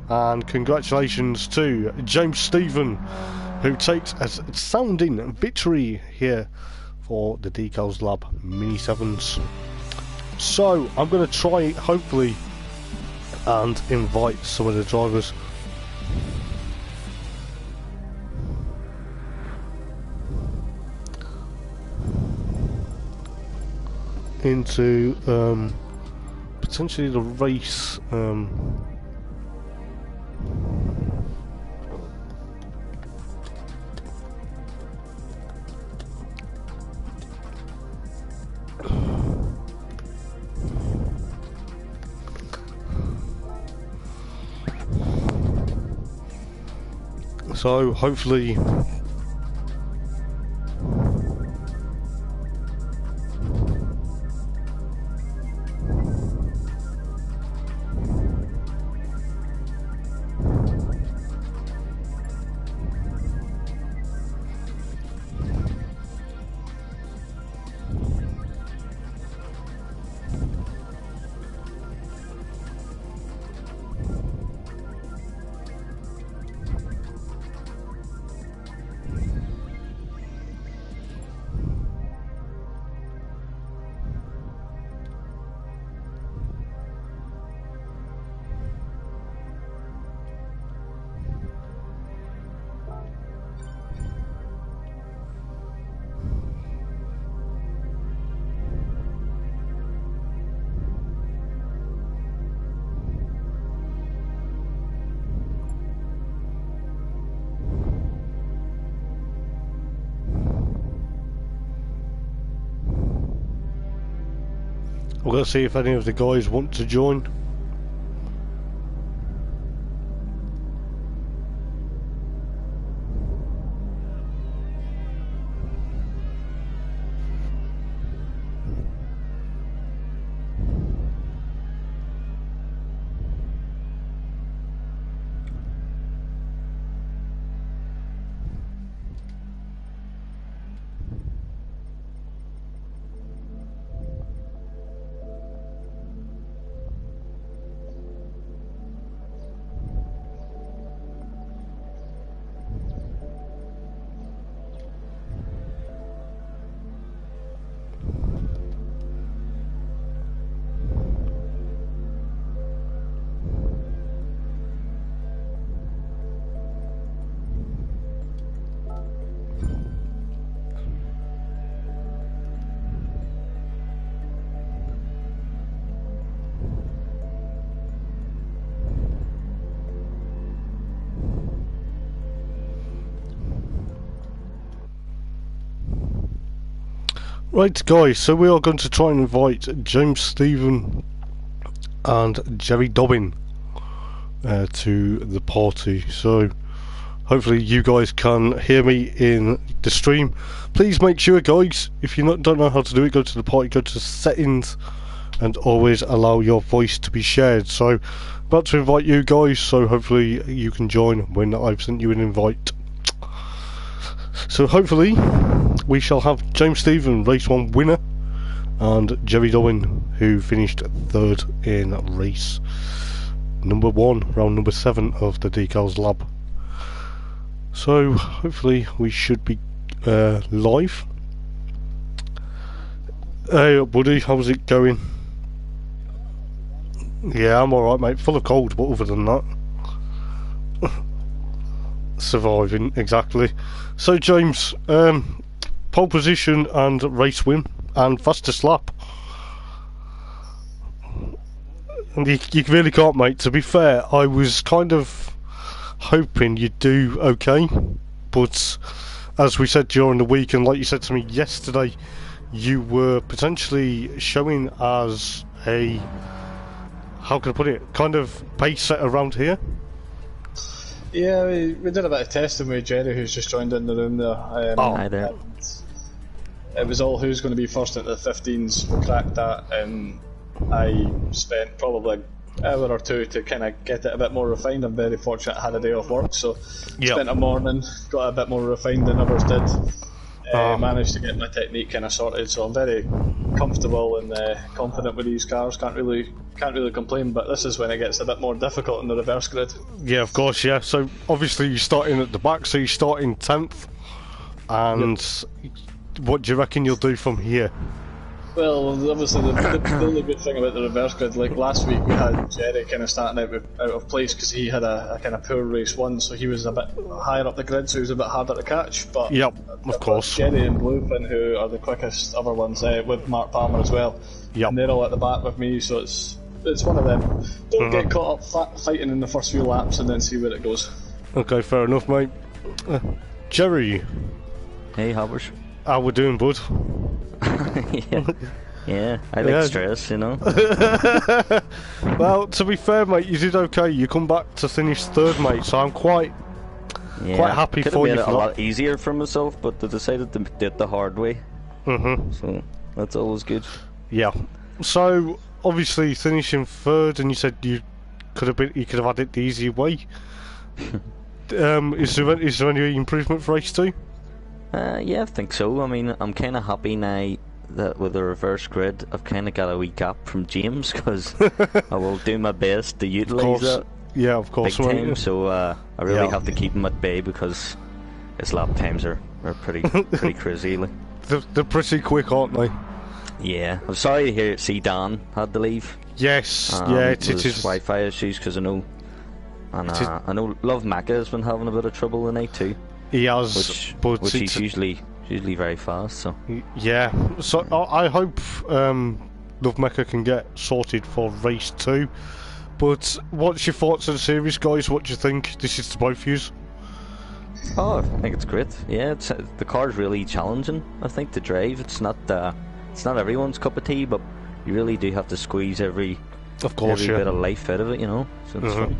and congratulations to James Stephen, who takes a sounding victory here for the Decals Lab Mini 7s. So I'm going to try, hopefully, and invite some of the drivers. Into potentially the race. So hopefully we're going to see if any of the guys want to join. Right guys, so we are going to try and invite James Stephen and Jerry Dobbin to the party. So hopefully you guys can hear me in the stream. Please make sure guys, if you don't know how to do it, go to the party, go to settings, and always allow your voice to be shared. So about to invite you guys, so hopefully you can join when I've sent you an invite. So hopefully we shall have James Stephen, race 1 winner, and Jerry Dobbin, who finished 3rd in race number 1, round number 7 of the Decals Lab. So hopefully we should be live. Hey buddy, how's it going? Yeah, I'm alright mate, full of cold, but other than that surviving, exactly. So James, pole position and race win and fastest lap, and you really can't, mate. To be fair, I was kind of hoping you'd do okay, but as we said during the week, and like you said to me yesterday, you were potentially showing as a, how can I put it, kind of pace set around here. Yeah, we did a bit of testing with Jerry, who's just joined in the room there. Hi there. it was all who's going to be first into the 15s. We cracked that, and I spent probably an hour or two to kind of get it a bit more refined. I'm very fortunate I had a day off work, so spent a morning, got a bit more refined than others did. Managed to get my technique kind of sorted, so I'm very comfortable and confident with these cars. Can't really complain. But this is when it gets a bit more difficult in the reverse grid. Yeah, of course. Yeah. So obviously you start in at the back, so you start in 10th, and what do you reckon you'll do from here? Well, obviously the only good thing about the reverse grid, like last week we had Jerry kind of starting out of place because he had a kind of poor race one, so he was a bit higher up the grid, so he was a bit harder to catch. But of course. Jerry and Bluefin, who are the quickest other ones, with Mark Palmer as well, and they're all at the back with me, so it's one of them. Don't get caught up fighting in the first few laps and then see where it goes. Okay, fair enough, mate. Jerry. Hey, Hoppers. How we doing, bud? Yeah, I like stress, you know. Well, to be fair, mate, you did okay. You come back to finish third, mate, so I'm quite happy for you. Could have made it a lot easier for myself, but I decided to do it the hard way. So that's always good. Yeah. So obviously finishing third, and you said you could have had it the easy way. Is there any improvement for race 2? Yeah, I think so. I mean, I'm kind of happy now that with the reverse grid, I've kind of got a wee gap from James, because I will do my best to utilise that. Yeah, of course. Big time. So I really have to keep him at bay, because his lap times are pretty crazy. Like. They're pretty quick, aren't they? Yeah. I'm sorry to see Dan had to leave. Yes. It is Wi-Fi issues, because I know Love Macca has been having a bit of trouble tonight too. He has, which he's usually very fast. So yeah, so I hope Love Mecca can get sorted for race 2. But what's your thoughts on the series, guys? What do you think? This is to both of you. Oh, I think it's great. Yeah, the car's really challenging, I think, to drive. It's not everyone's cup of tea, but you really do have to squeeze every bit of life out of it, you know. So it's fun.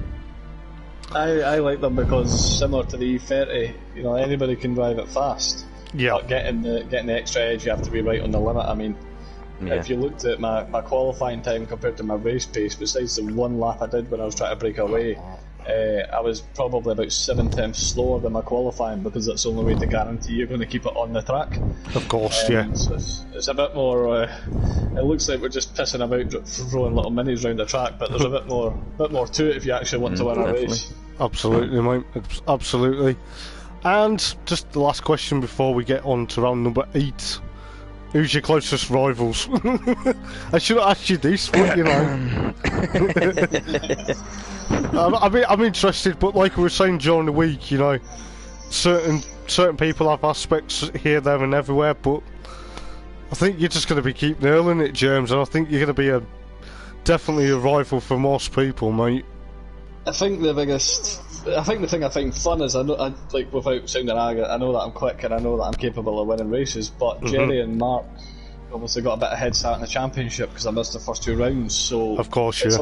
I like them because, similar to the E30, you know, anybody can drive it fast. Yeah. But getting the extra edge, you have to be right on the limit. I mean, if you looked at my qualifying time compared to my race pace, besides the one lap I did when I was trying to break away, I was probably about 7/10 slower than my qualifying, because that's the only way to guarantee you're going to keep it on the track. Of course, yeah. So it's a bit more. It looks like we're just pissing about, throwing little minis around the track, but there's a bit more to it if you actually want to win a race. Absolutely, mate. Absolutely. And just the last question before we get on to round number 8. Who's your closest rivals? I should have asked you this, but you know. I'm interested, but like we were saying during the week, you know, certain people have aspects here, there, and everywhere. But I think you're just going to keep nailing it, James, and I think you're going to be definitely a rival for most people, mate. I think the thing I find fun is, like, without sounding arrogant, I know that I'm quick and I know that I'm capable of winning races, but Jerry and Mark obviously got a bit of head start in the championship because I missed the first 2 rounds. So of course, yeah.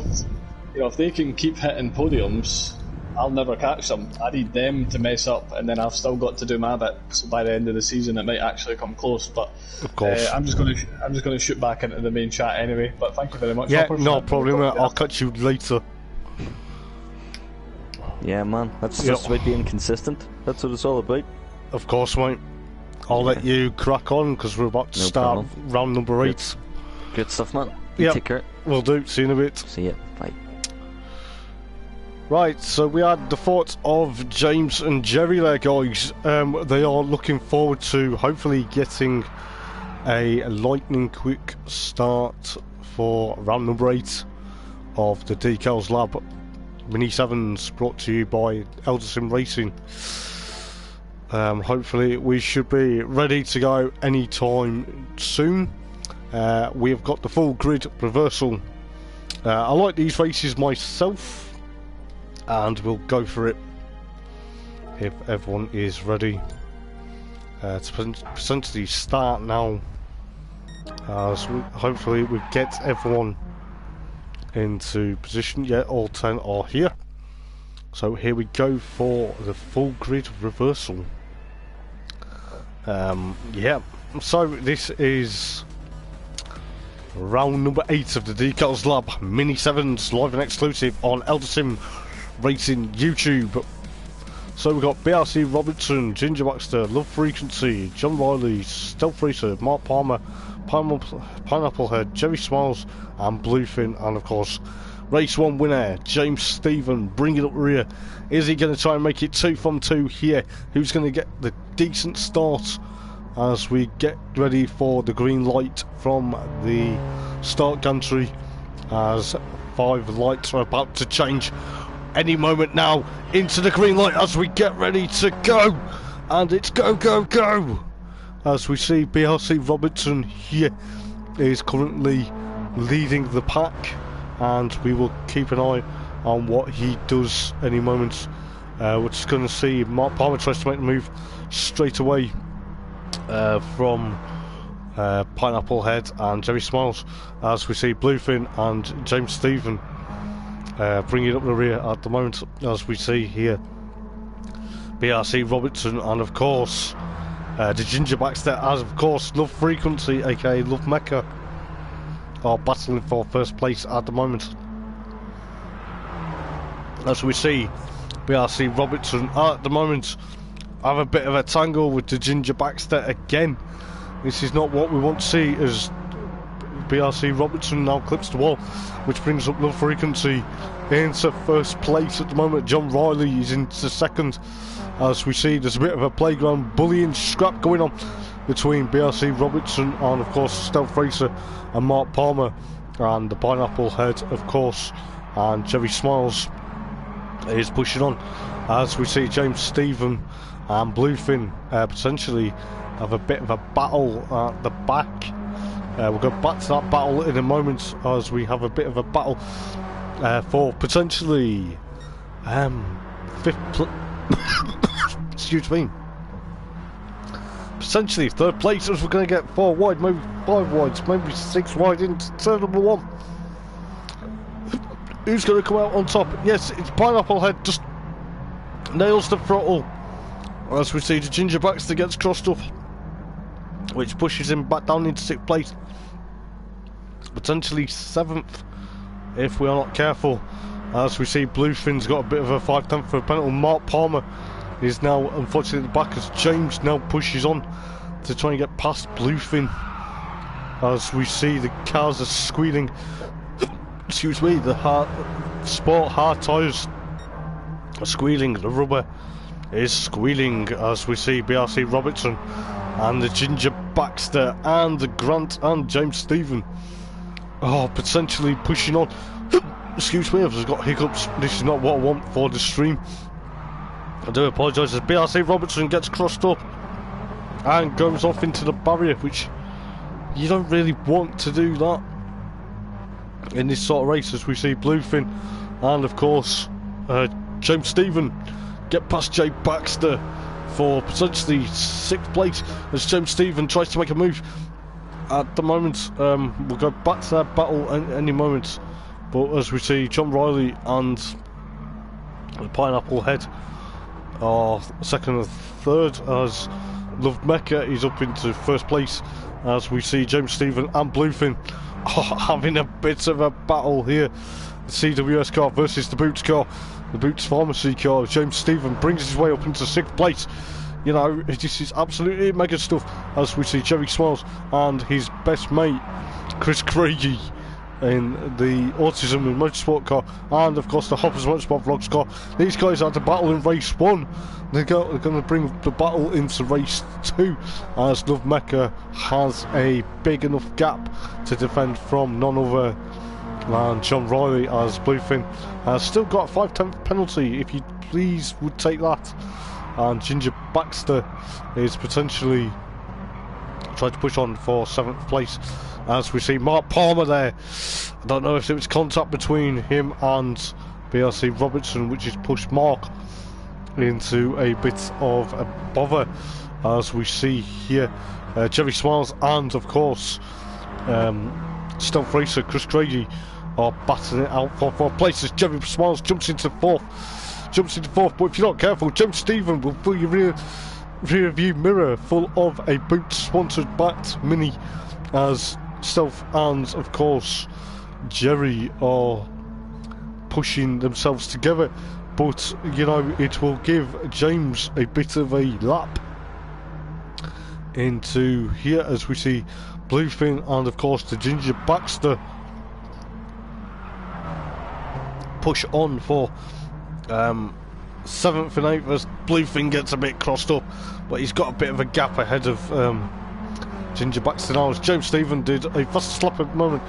You know, if they can keep hitting podiums, I'll never catch them. I need them to mess up, and then I've still got to do my bit. So by the end of the season, it might actually come close. But of course, I'm just going to shoot back into the main chat anyway. But thank you very much. Yeah, no problem. I'll catch you later. Yeah, man, that's just about being consistent. That's what it's all about. Of course, mate. I'll let you crack on, because we're about to start round number 8. Good stuff, man. You take care. Will do. See you in a bit. See ya. Bye. Right, so we had the thoughts of James and Jerry there, guys. They are looking forward to hopefully getting a lightning quick start for round number 8 of the Decals Lab Mini 7's, brought to you by Eldar Racing. Hopefully we should be ready to go anytime soon. We have got the full grid reversal. I like these races myself, and we'll go for it if everyone is ready to potentially start now. So hopefully we get everyone into position. Yeah, all 10 are here. So here we go for the full grid reversal. Yeah, so this is round number 8 of the Decals Lab Mini 7s live and exclusive on Eldar Racing YouTube. So we've got BRC Robertson, Ginger Baxter, Love Frequency, John Riley, Stealth Racer, Mark Palmer, Pineapple Head, Jerry Smiles and Bluefin, and of course race 1 winner James Stephen bringing up the rear. Is he going to try and make it 2 from 2 here? Who's going to get the decent start as we get ready for the green light from the start gantry, as 5 lights are about to change any moment now into the green light as we get ready to go, and it's go go go as we see BRC Robertson here is currently leading the pack, and we will keep an eye on what he does any moment. We're just going to see Mark Palmer tries to make the move straight away from Pineapple Head and Jerry Smiles, as we see Bluefin and James Stephen bringing up the rear at the moment, as we see here BRC Robertson and of course the Ginger Baxter, as of course Love Frequency aka Love Mecca are battling for first place at the moment, as we see BRC Robertson at the moment have a bit of a tangle with the Ginger Baxter again. This is not what we want to see, as BRC Robertson now clips the wall, which brings up Love Frequency into first place at the moment. John Riley is into second, as we see there's a bit of a playground bullying scrap going on between BRC Robertson and of course Stealth Racer and Mark Palmer, and the Pineapple Head of course and Jerry Smiles is pushing on, as we see James Stephen and Bluefin potentially have a bit of a battle at the back. We'll go back to that battle in a moment, as we have a bit of a battle for potentially excuse me, potentially third place, as we're going to get 4 wide, maybe 5 wides, maybe 6 wide into turn number 1. Who's going to come out on top? Yes, it's Pineapple Head, just nails the throttle, as we see the Ginger Baxter gets crossed up, which pushes him back down into 6th place, potentially 7th if we are not careful, as we see Bluefin's got a bit of a 5/10 for a penalty. Mark Palmer is now unfortunately at the back, as James now pushes on to try and get past Bluefin, as we see the cars are squealing excuse me, the hard tyres are squealing, the rubber is squealing, as we see BRC Robertson and the Ginger Baxter and the Grant and James Stephen potentially pushing on. Excuse me, I've just got hiccups. This is not what I want for the stream. I do apologise, as BRC Robertson gets crossed up and goes off into the barrier, which you don't really want to do that in this sort of race, as we see Bluefin and of course James Stephen get past Jay Baxter for potentially 6th place, as James Stephen tries to make a move at the moment. We'll go back to that battle any moment, but as we see John Riley and the Pineapple Head are 2nd and 3rd, as Love Mecca is up into 1st place, as we see James Stephen and Bluefin having a bit of a battle here. The CWS car versus the Boots car, the Boots Pharmacy car. James Stephen brings his way up into 6th place. You know, this is absolutely mega stuff, as we see Jerry Smiles and his best mate Chris Craigie in the Autism and Motorsport car, and of course the Hoppers Motorsport Vlogs car. These guys had to battle in race 1. They're going to bring the battle into race 2, as Love Mecca has a big enough gap to defend from none other than John Riley, as Bluefin has still got a 5/10 penalty, if you please would take that, and Ginger Baxter is potentially trying to push on for 7th place, as we see Mark Palmer there. I don't know if it was contact between him and BRC Robertson, which has pushed Mark into a bit of a bother, as we see here Jerry Smiles and of course Stealth Racer Chris Craigie are battling it out for 4th places. Jerry Smiles jumps into 4th, but if you're not careful, James Stephen will fill your rear rear view mirror full of a boot sponsored Bat Mini, as Stealth and of course Jerry are pushing themselves together, but you know, it will give James a bit of a lap into here as we see Bluefin and of course the Ginger Baxter push on for 7th and 8th as Bluefin gets a bit crossed up, but he's got a bit of a gap ahead of Ginger Baxter now, as James Stephen did a fast slap at the moment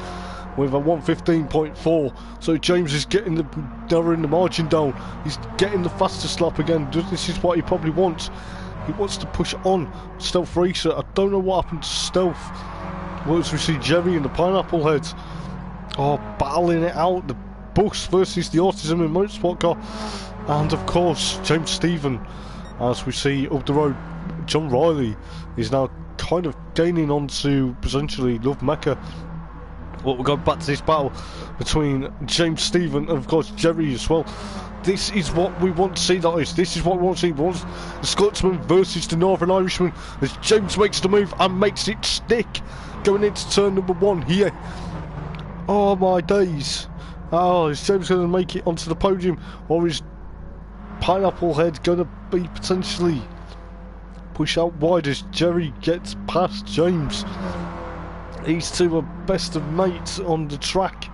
with a 1:15.4, so James is getting the narrowing the margin down. He's getting the fastest lap again. This is what he probably wants. He wants to push on Stealth Racer. I don't know what happened to Stealth. Well, as we see Jerry and the Pineapple Head battling it out. The bus versus the Autism and Motorsport car, and of course James Stephen, as we see up the road. John Riley is now kind of gaining onto potentially Love Mecca. But we'll go back to this battle between James Stephen and of course Jerry as well. This is what we want to see, guys. This is what we want to see. We want the Scotsman versus the Northern Irishman, as James makes the move and makes it stick going into turn number 1 here. Oh my days. Oh, is James going to make it onto the podium, or is Pineapple Head going to be potentially pushed out wide as Jerry gets past James? These two are best of mates on the track,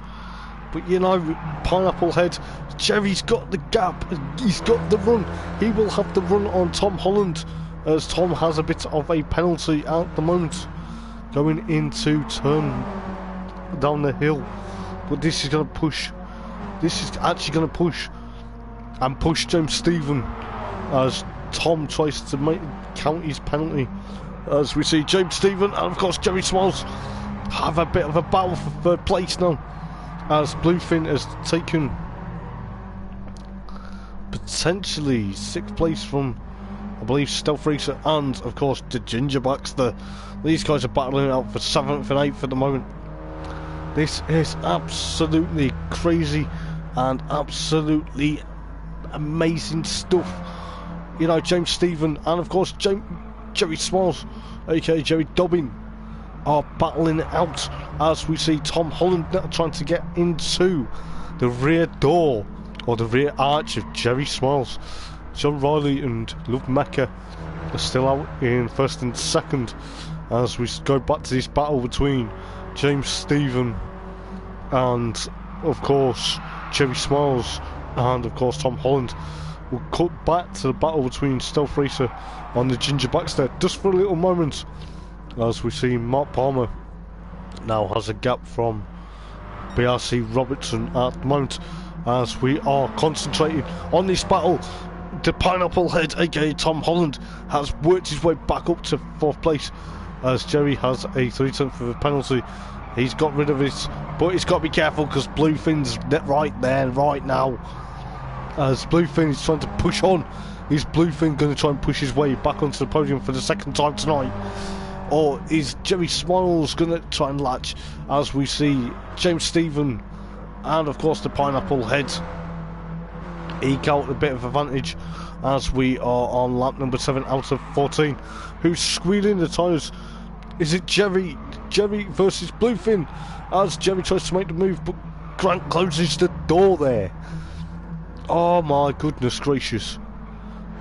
but you know, Pineapple Head, Jerry's got the gap, he's got the run. He will have the run on Tom Holland, as Tom has a bit of a penalty at the moment going into turn down the hill. But this is going to push, this is actually going to push and push James Stephen as Tom tries to count his penalty, as we see James Stephen and of course Jerry Smalls have a bit of a battle for 3rd place now, as Bluefin has taken potentially 6th place from, I believe, Stealth Racer and of course the Ginger Baxter. These guys are battling out for 7th and 8th at the moment. This is absolutely crazy and absolutely amazing stuff. You know, James Stephen and of course Jerry Smalls, aka Jerry Dobbin, are battling it out, as we see Tom Holland now trying to get into the rear door or the rear arch of Jerry Smalls. John Riley and Love Mecca are still out in 1st and 2nd, as we go back to this battle between James Stephen and of course Jerry Smalls and of course Tom Holland. We'll cut back to the battle between Stealth Racer and the Ginger Baxter just for a little moment, as we see Mark Palmer now has a gap from BRC Robertson at the moment, as we are concentrating on this battle. The Pineapple Head, aka Tom Holland, has worked his way back up to 4th place, as Jerry has a 3/10 of a penalty. He's got rid of it, but he's got to be careful because Bluefin's right there, right now. As Bluefin is trying to push on, is Bluefin going to try and push his way back onto the podium for the 2nd time tonight? Or is Jerry Smalls going to try and latch, as we see James Stephen and of course the Pineapple Head eke out a bit of advantage, as we are on lap number 7 out of 14. Who's squealing the tyres? Is it Jerry versus Bluefin, as Jerry tries to make the move, but Grant closes the door there. Oh my goodness gracious.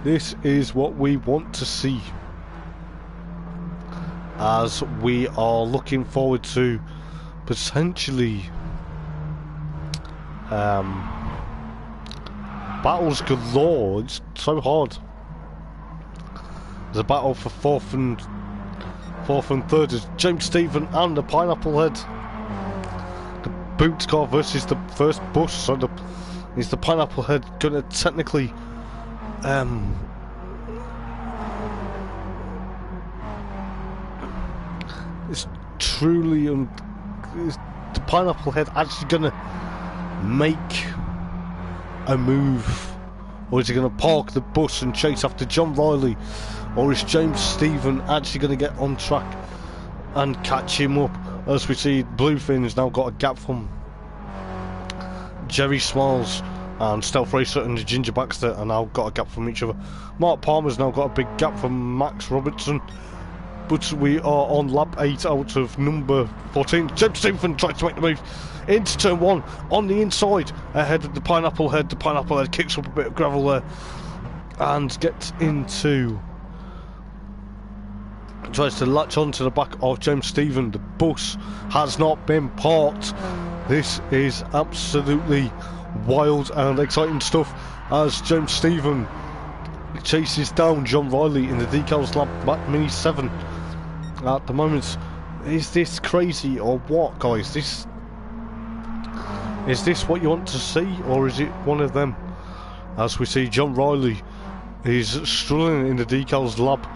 This is what we want to see, as we are looking forward to potentially battles galore. It's so hard. There's a battle for 4th and 3rd is James Stephen and the Pineapple Head. The boot car versus the first bus, so is the Pineapple Head going to technically it's truly is the Pineapple Head actually going to make a move, or is he going to park the bus and chase after John Riley, or is James Stephen actually going to get on track and catch him up? As we see Bluefin has now got a gap from Jerry Smalls and Stealth Racer and Ginger Baxter are now got a gap from each other. Mark Palmer's now got a big gap from Max Robertson, but we are on lap 8 out of number 14. James Stephen tries to make the move into turn 1 on the inside ahead of the Pineapple Head. The Pineapple Head kicks up a bit of gravel there and gets into... tries to latch onto the back of James Stephen. The bus has not been parked. This is absolutely wild and exciting stuff as James Stephen chases down John Riley in the Decals Lab Mini 7 at the moment. Is this crazy or what, guys? Is this what you want to see, or is it one of them? As we see, John Riley is struggling in the Decals Lab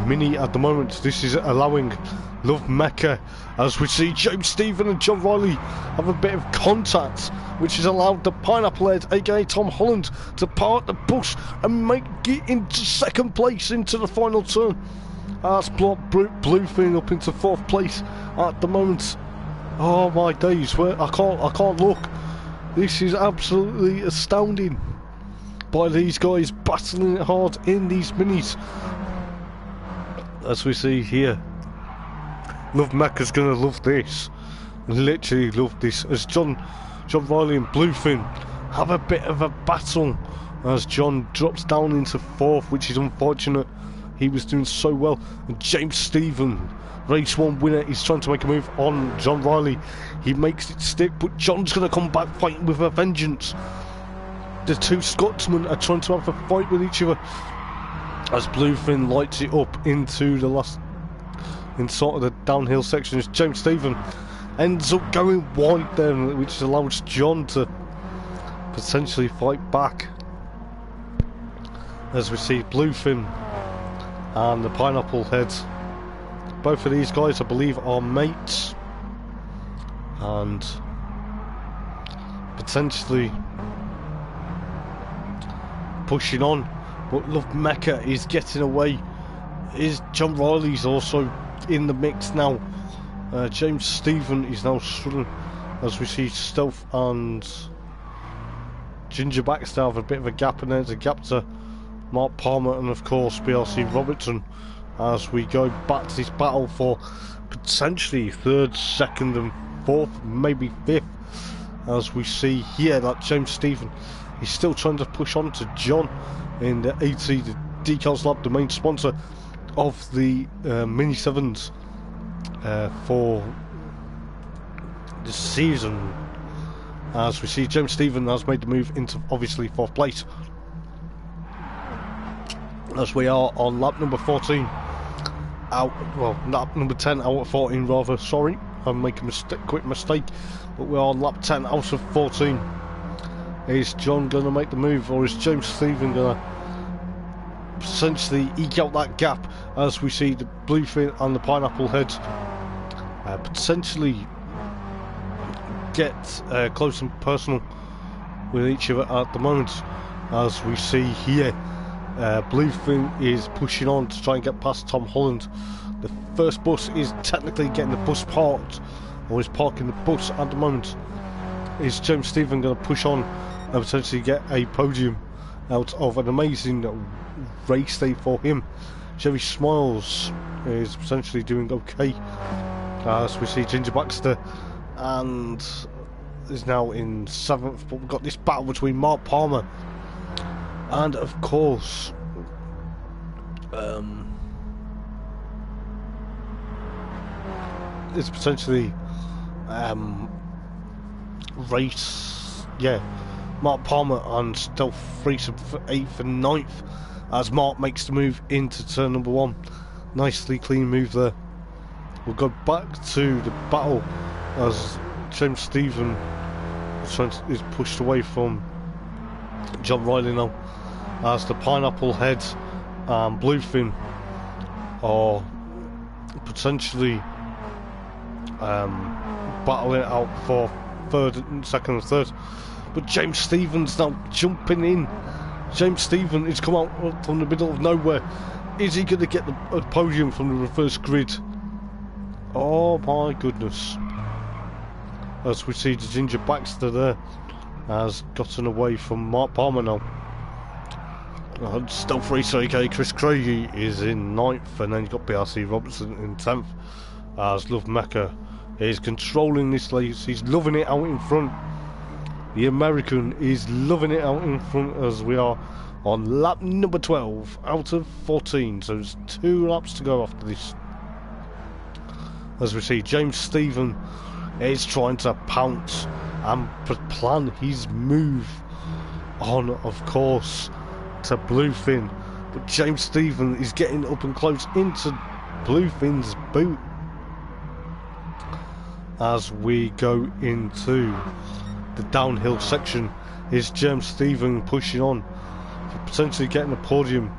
Mini at the moment. This is allowing Love Mecca, as we see James Stephen and John Riley have a bit of contact, which has allowed the Pineapple Head, aka Tom Holland, to park the bus and make it into second place into the final turn. That's blocked Bluefin up into 4th place at the moment. Oh my days, where I can't look. This is absolutely astounding by these guys battling it hard in these minis. As we see here, Love Mecca's gonna love this, literally love this, as John Riley and Bluefin have a bit of a battle as John drops down into 4th, which is unfortunate. He was doing so well, and James Stephen, race 1 winner, is trying to make a move on John Riley. He makes it stick, but John's gonna come back fighting with a vengeance. The two Scotsmen are trying to have a fight with each other as Bluefin lights it up into the last, in sort of the downhill sections. James Stephen ends up going wide there, which allows John to potentially fight back. As we see Bluefin and the Pineapple Head, both of these guys I believe are mates, and potentially pushing on, but Love Mecca is getting away. John Riley's also in the mix now. James Stephen is now struggling, as we see Stealth and Ginger Baxter have a bit of a gap, and there's a gap to Mark Palmer and of course BRC Robertson, as we go back to this battle for potentially 3rd, 2nd and 4th, maybe 5th, as we see here that James Stephen is still trying to push on to John in the 80, the Decals Lab, the main sponsor of the Mini 7's for this season. As we see James Stephen has made the move into obviously 4th place, as we are on lap number 14 out, well, lap number 10 out of 14 rather, sorry, I'm making a quick mistake, but we're on lap 10 out of 14. Is John going to make the move, or is James Stephen going to potentially eke out that gap, as we see the Bluefin and the Pineapple Head potentially get close and personal with each other at the moment. As we see here, Bluefin is pushing on to try and get past Tom Holland. The first bus is technically getting the bus parked, or is parking the bus at the moment. Is James Stephen going to push on and potentially get a podium out of an amazing race day for him? Jerry Smiles is potentially doing okay, as we see Ginger Baxter and is now in 7th, but we've got this battle between Mark Palmer and of course it's potentially Mark Palmer and Stealth Racer for 8th and 9th, as Mark makes the move into turn number 1. Nicely clean move there. We'll go back to the battle as James Stephen is pushed away from John Riley now, as the Pineapple Head and Bluefin are potentially battling it out for 3rd, 2nd and 3rd. But James Stephen's now jumping in. James Stephen has come out from the middle of nowhere. Is he going to get the podium from the reverse grid? Oh my goodness. As we see the Ginger Baxter there has gotten away from Mark Palmer now. Stealth Racer aka Chris Craigie is in 9th, and then you've got BRC Robertson in 10th, as Love Mecca is controlling this race. He's loving it out in front. The American is loving it out in front, as we are on lap number 12 out of 14, so there's 2 laps to go after this. As we see, James Stephen is trying to pounce and plan his move on, of course, to Bluefin, but James Stephen is getting up and close into Bluefin's boot as we go into the downhill section. Is James Stephen pushing on for potentially getting a podium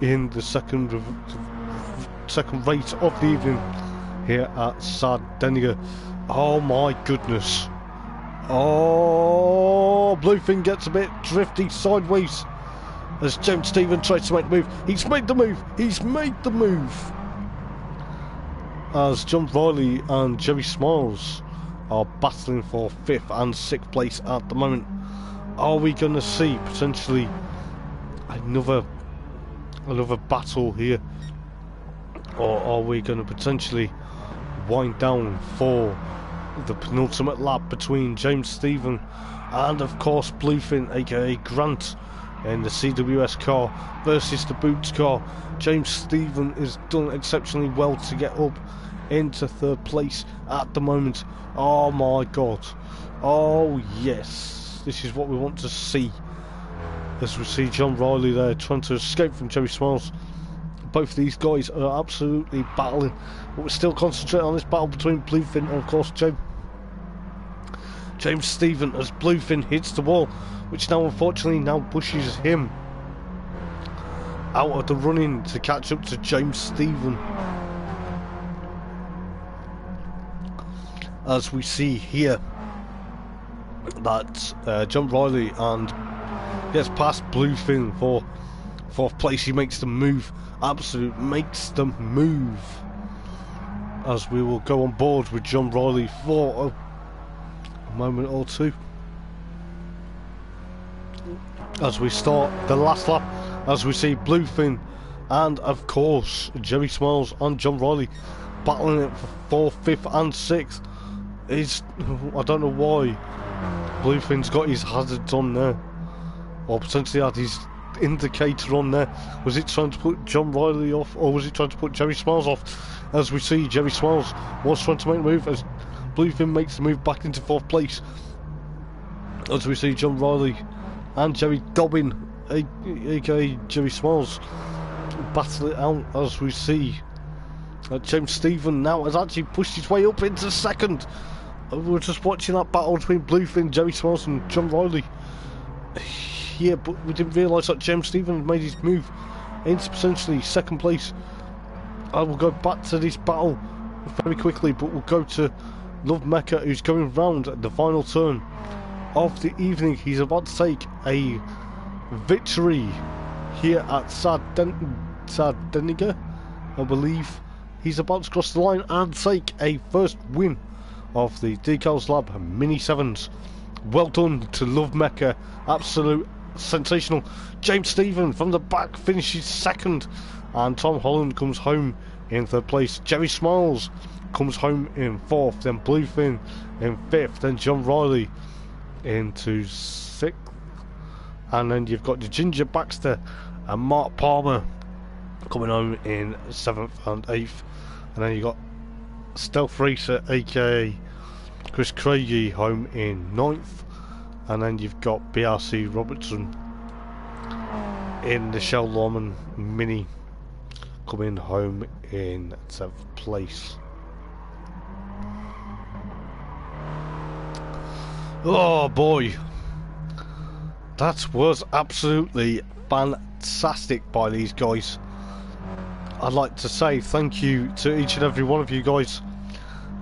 in the second race of the evening here at Sardinia. Oh my goodness. Oh, Bluefin gets a bit drifty sideways as James Stephen tries to make the move. He's made the move. He's made the move. As John Riley and Jerry Smiles are battling for 5th and 6th place at the moment. Are we going to see potentially another battle here, or are we going to potentially wind down for the penultimate lap between James Stephen and, of course, Bluefin aka Grant in the CWS car versus the Boots car? James Stephen has done exceptionally well to get up into 3rd place at the moment. Oh my god. Oh yes, this is what we want to see, as we see John Riley there trying to escape from Jerry Smiles. Both of these guys are absolutely battling, but we're still concentrating on this battle between Bluefin and, of course, James Stephen, as Bluefin hits the wall, which now unfortunately pushes him out of the running to catch up to James Stephen. As we see here that John Riley and gets past Bluefin for 4th place. He makes the move, makes the move, as we will go on board with John Riley for a moment or two as we start the last lap, as we see Bluefin and, of course, Jerry Smiles and John Riley battling it for 4th, 5th and 6th. I don't know why Bluefin's got his hazards on there, or potentially had his indicator on there. Was it trying to put John Riley off, or was it trying to put Jerry Smiles off? As we see, Jerry Smiles was trying to make a move as Bluefin makes the move back into 4th place. As we see John Riley and Jerry Dobbin, aka Jerry Smiles, battle it out, as we see James Stephen now has actually pushed his way up into 2nd. We were just watching that battle between Bluefin, Jerry Smiles and John Riley. Yeah, but we didn't realise that James Stephen had made his move into potentially 2nd place. I will go back to this battle very quickly, but we'll go to Love Mecca, who's going round the final turn of the evening. He's about to take a victory here at Sardinia, I believe. He's about to cross the line and take a first win of the Decals Lab Mini 7's. Well done to Love Mecca, absolute sensational. James Stephen from the back finishes 2nd, and Tom Holland comes home in 3rd place. Jerry Smiles comes home in 4th, then Bluefin in 5th, then John Riley into 6th, and then you've got the Ginger Baxter and Mark Palmer coming home in 7th and 8th, and then you got Stealth Racer aka Chris Craigie home in 9th, and then you've got BRC Robertson in the Shell Lawman Mini coming home in 7th place. Oh boy, that was absolutely fantastic by these guys. I'd like to say thank you to each and every one of you guys.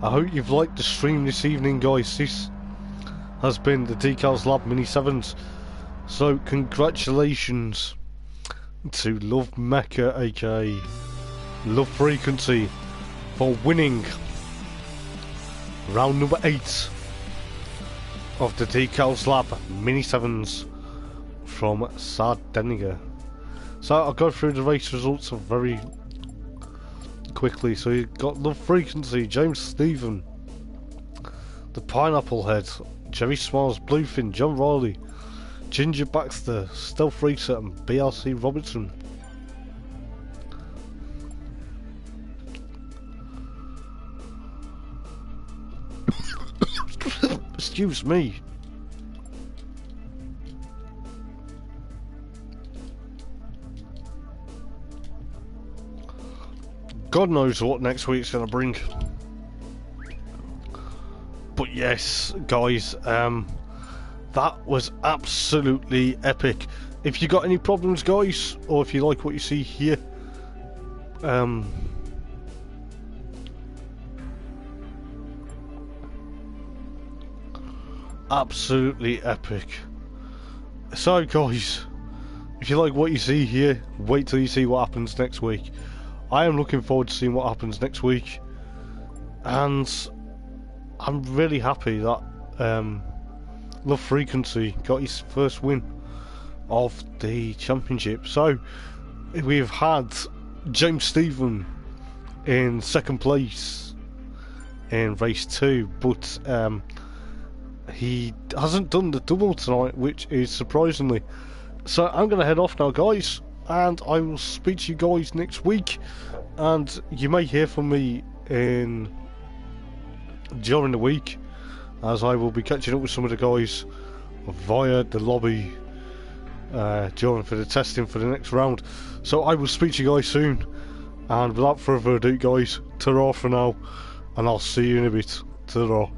I hope you've liked the stream this evening, guys. This has been the Decals Lab Mini 7's. So congratulations to Love Mecca aka Love Frequency for winning round number 8 of the Decal Lab Mini 7's from Sardinia. So I'll go through the race results very quickly. So you've got Love Frequency, James Stephen, the Pineapple Head, Jerry Smiles, Bluefin, John Riley, Ginger Baxter, Stealth Racer and BRC Robertson. Excuse me. God knows what next week's gonna bring. But yes, guys, that was absolutely epic. If you got any problems, guys, or if you like what you see here, absolutely epic. So guys, if you like what you see here, wait till you see what happens next week. I am looking forward to seeing what happens next week, and I'm really happy that Love Frequency got his first win of the championship. So we've had James Stephen in second place in race 2, but he hasn't done the double tonight, which is surprisingly. So I'm going to head off now, guys, and I will speak to you guys next week, and you may hear from me during the week, as I will be catching up with some of the guys via the lobby during for the testing for the next round. So I will speak to you guys soon, and without further ado, guys, ta-ra for now, and I'll see you in a bit. Ta-ra.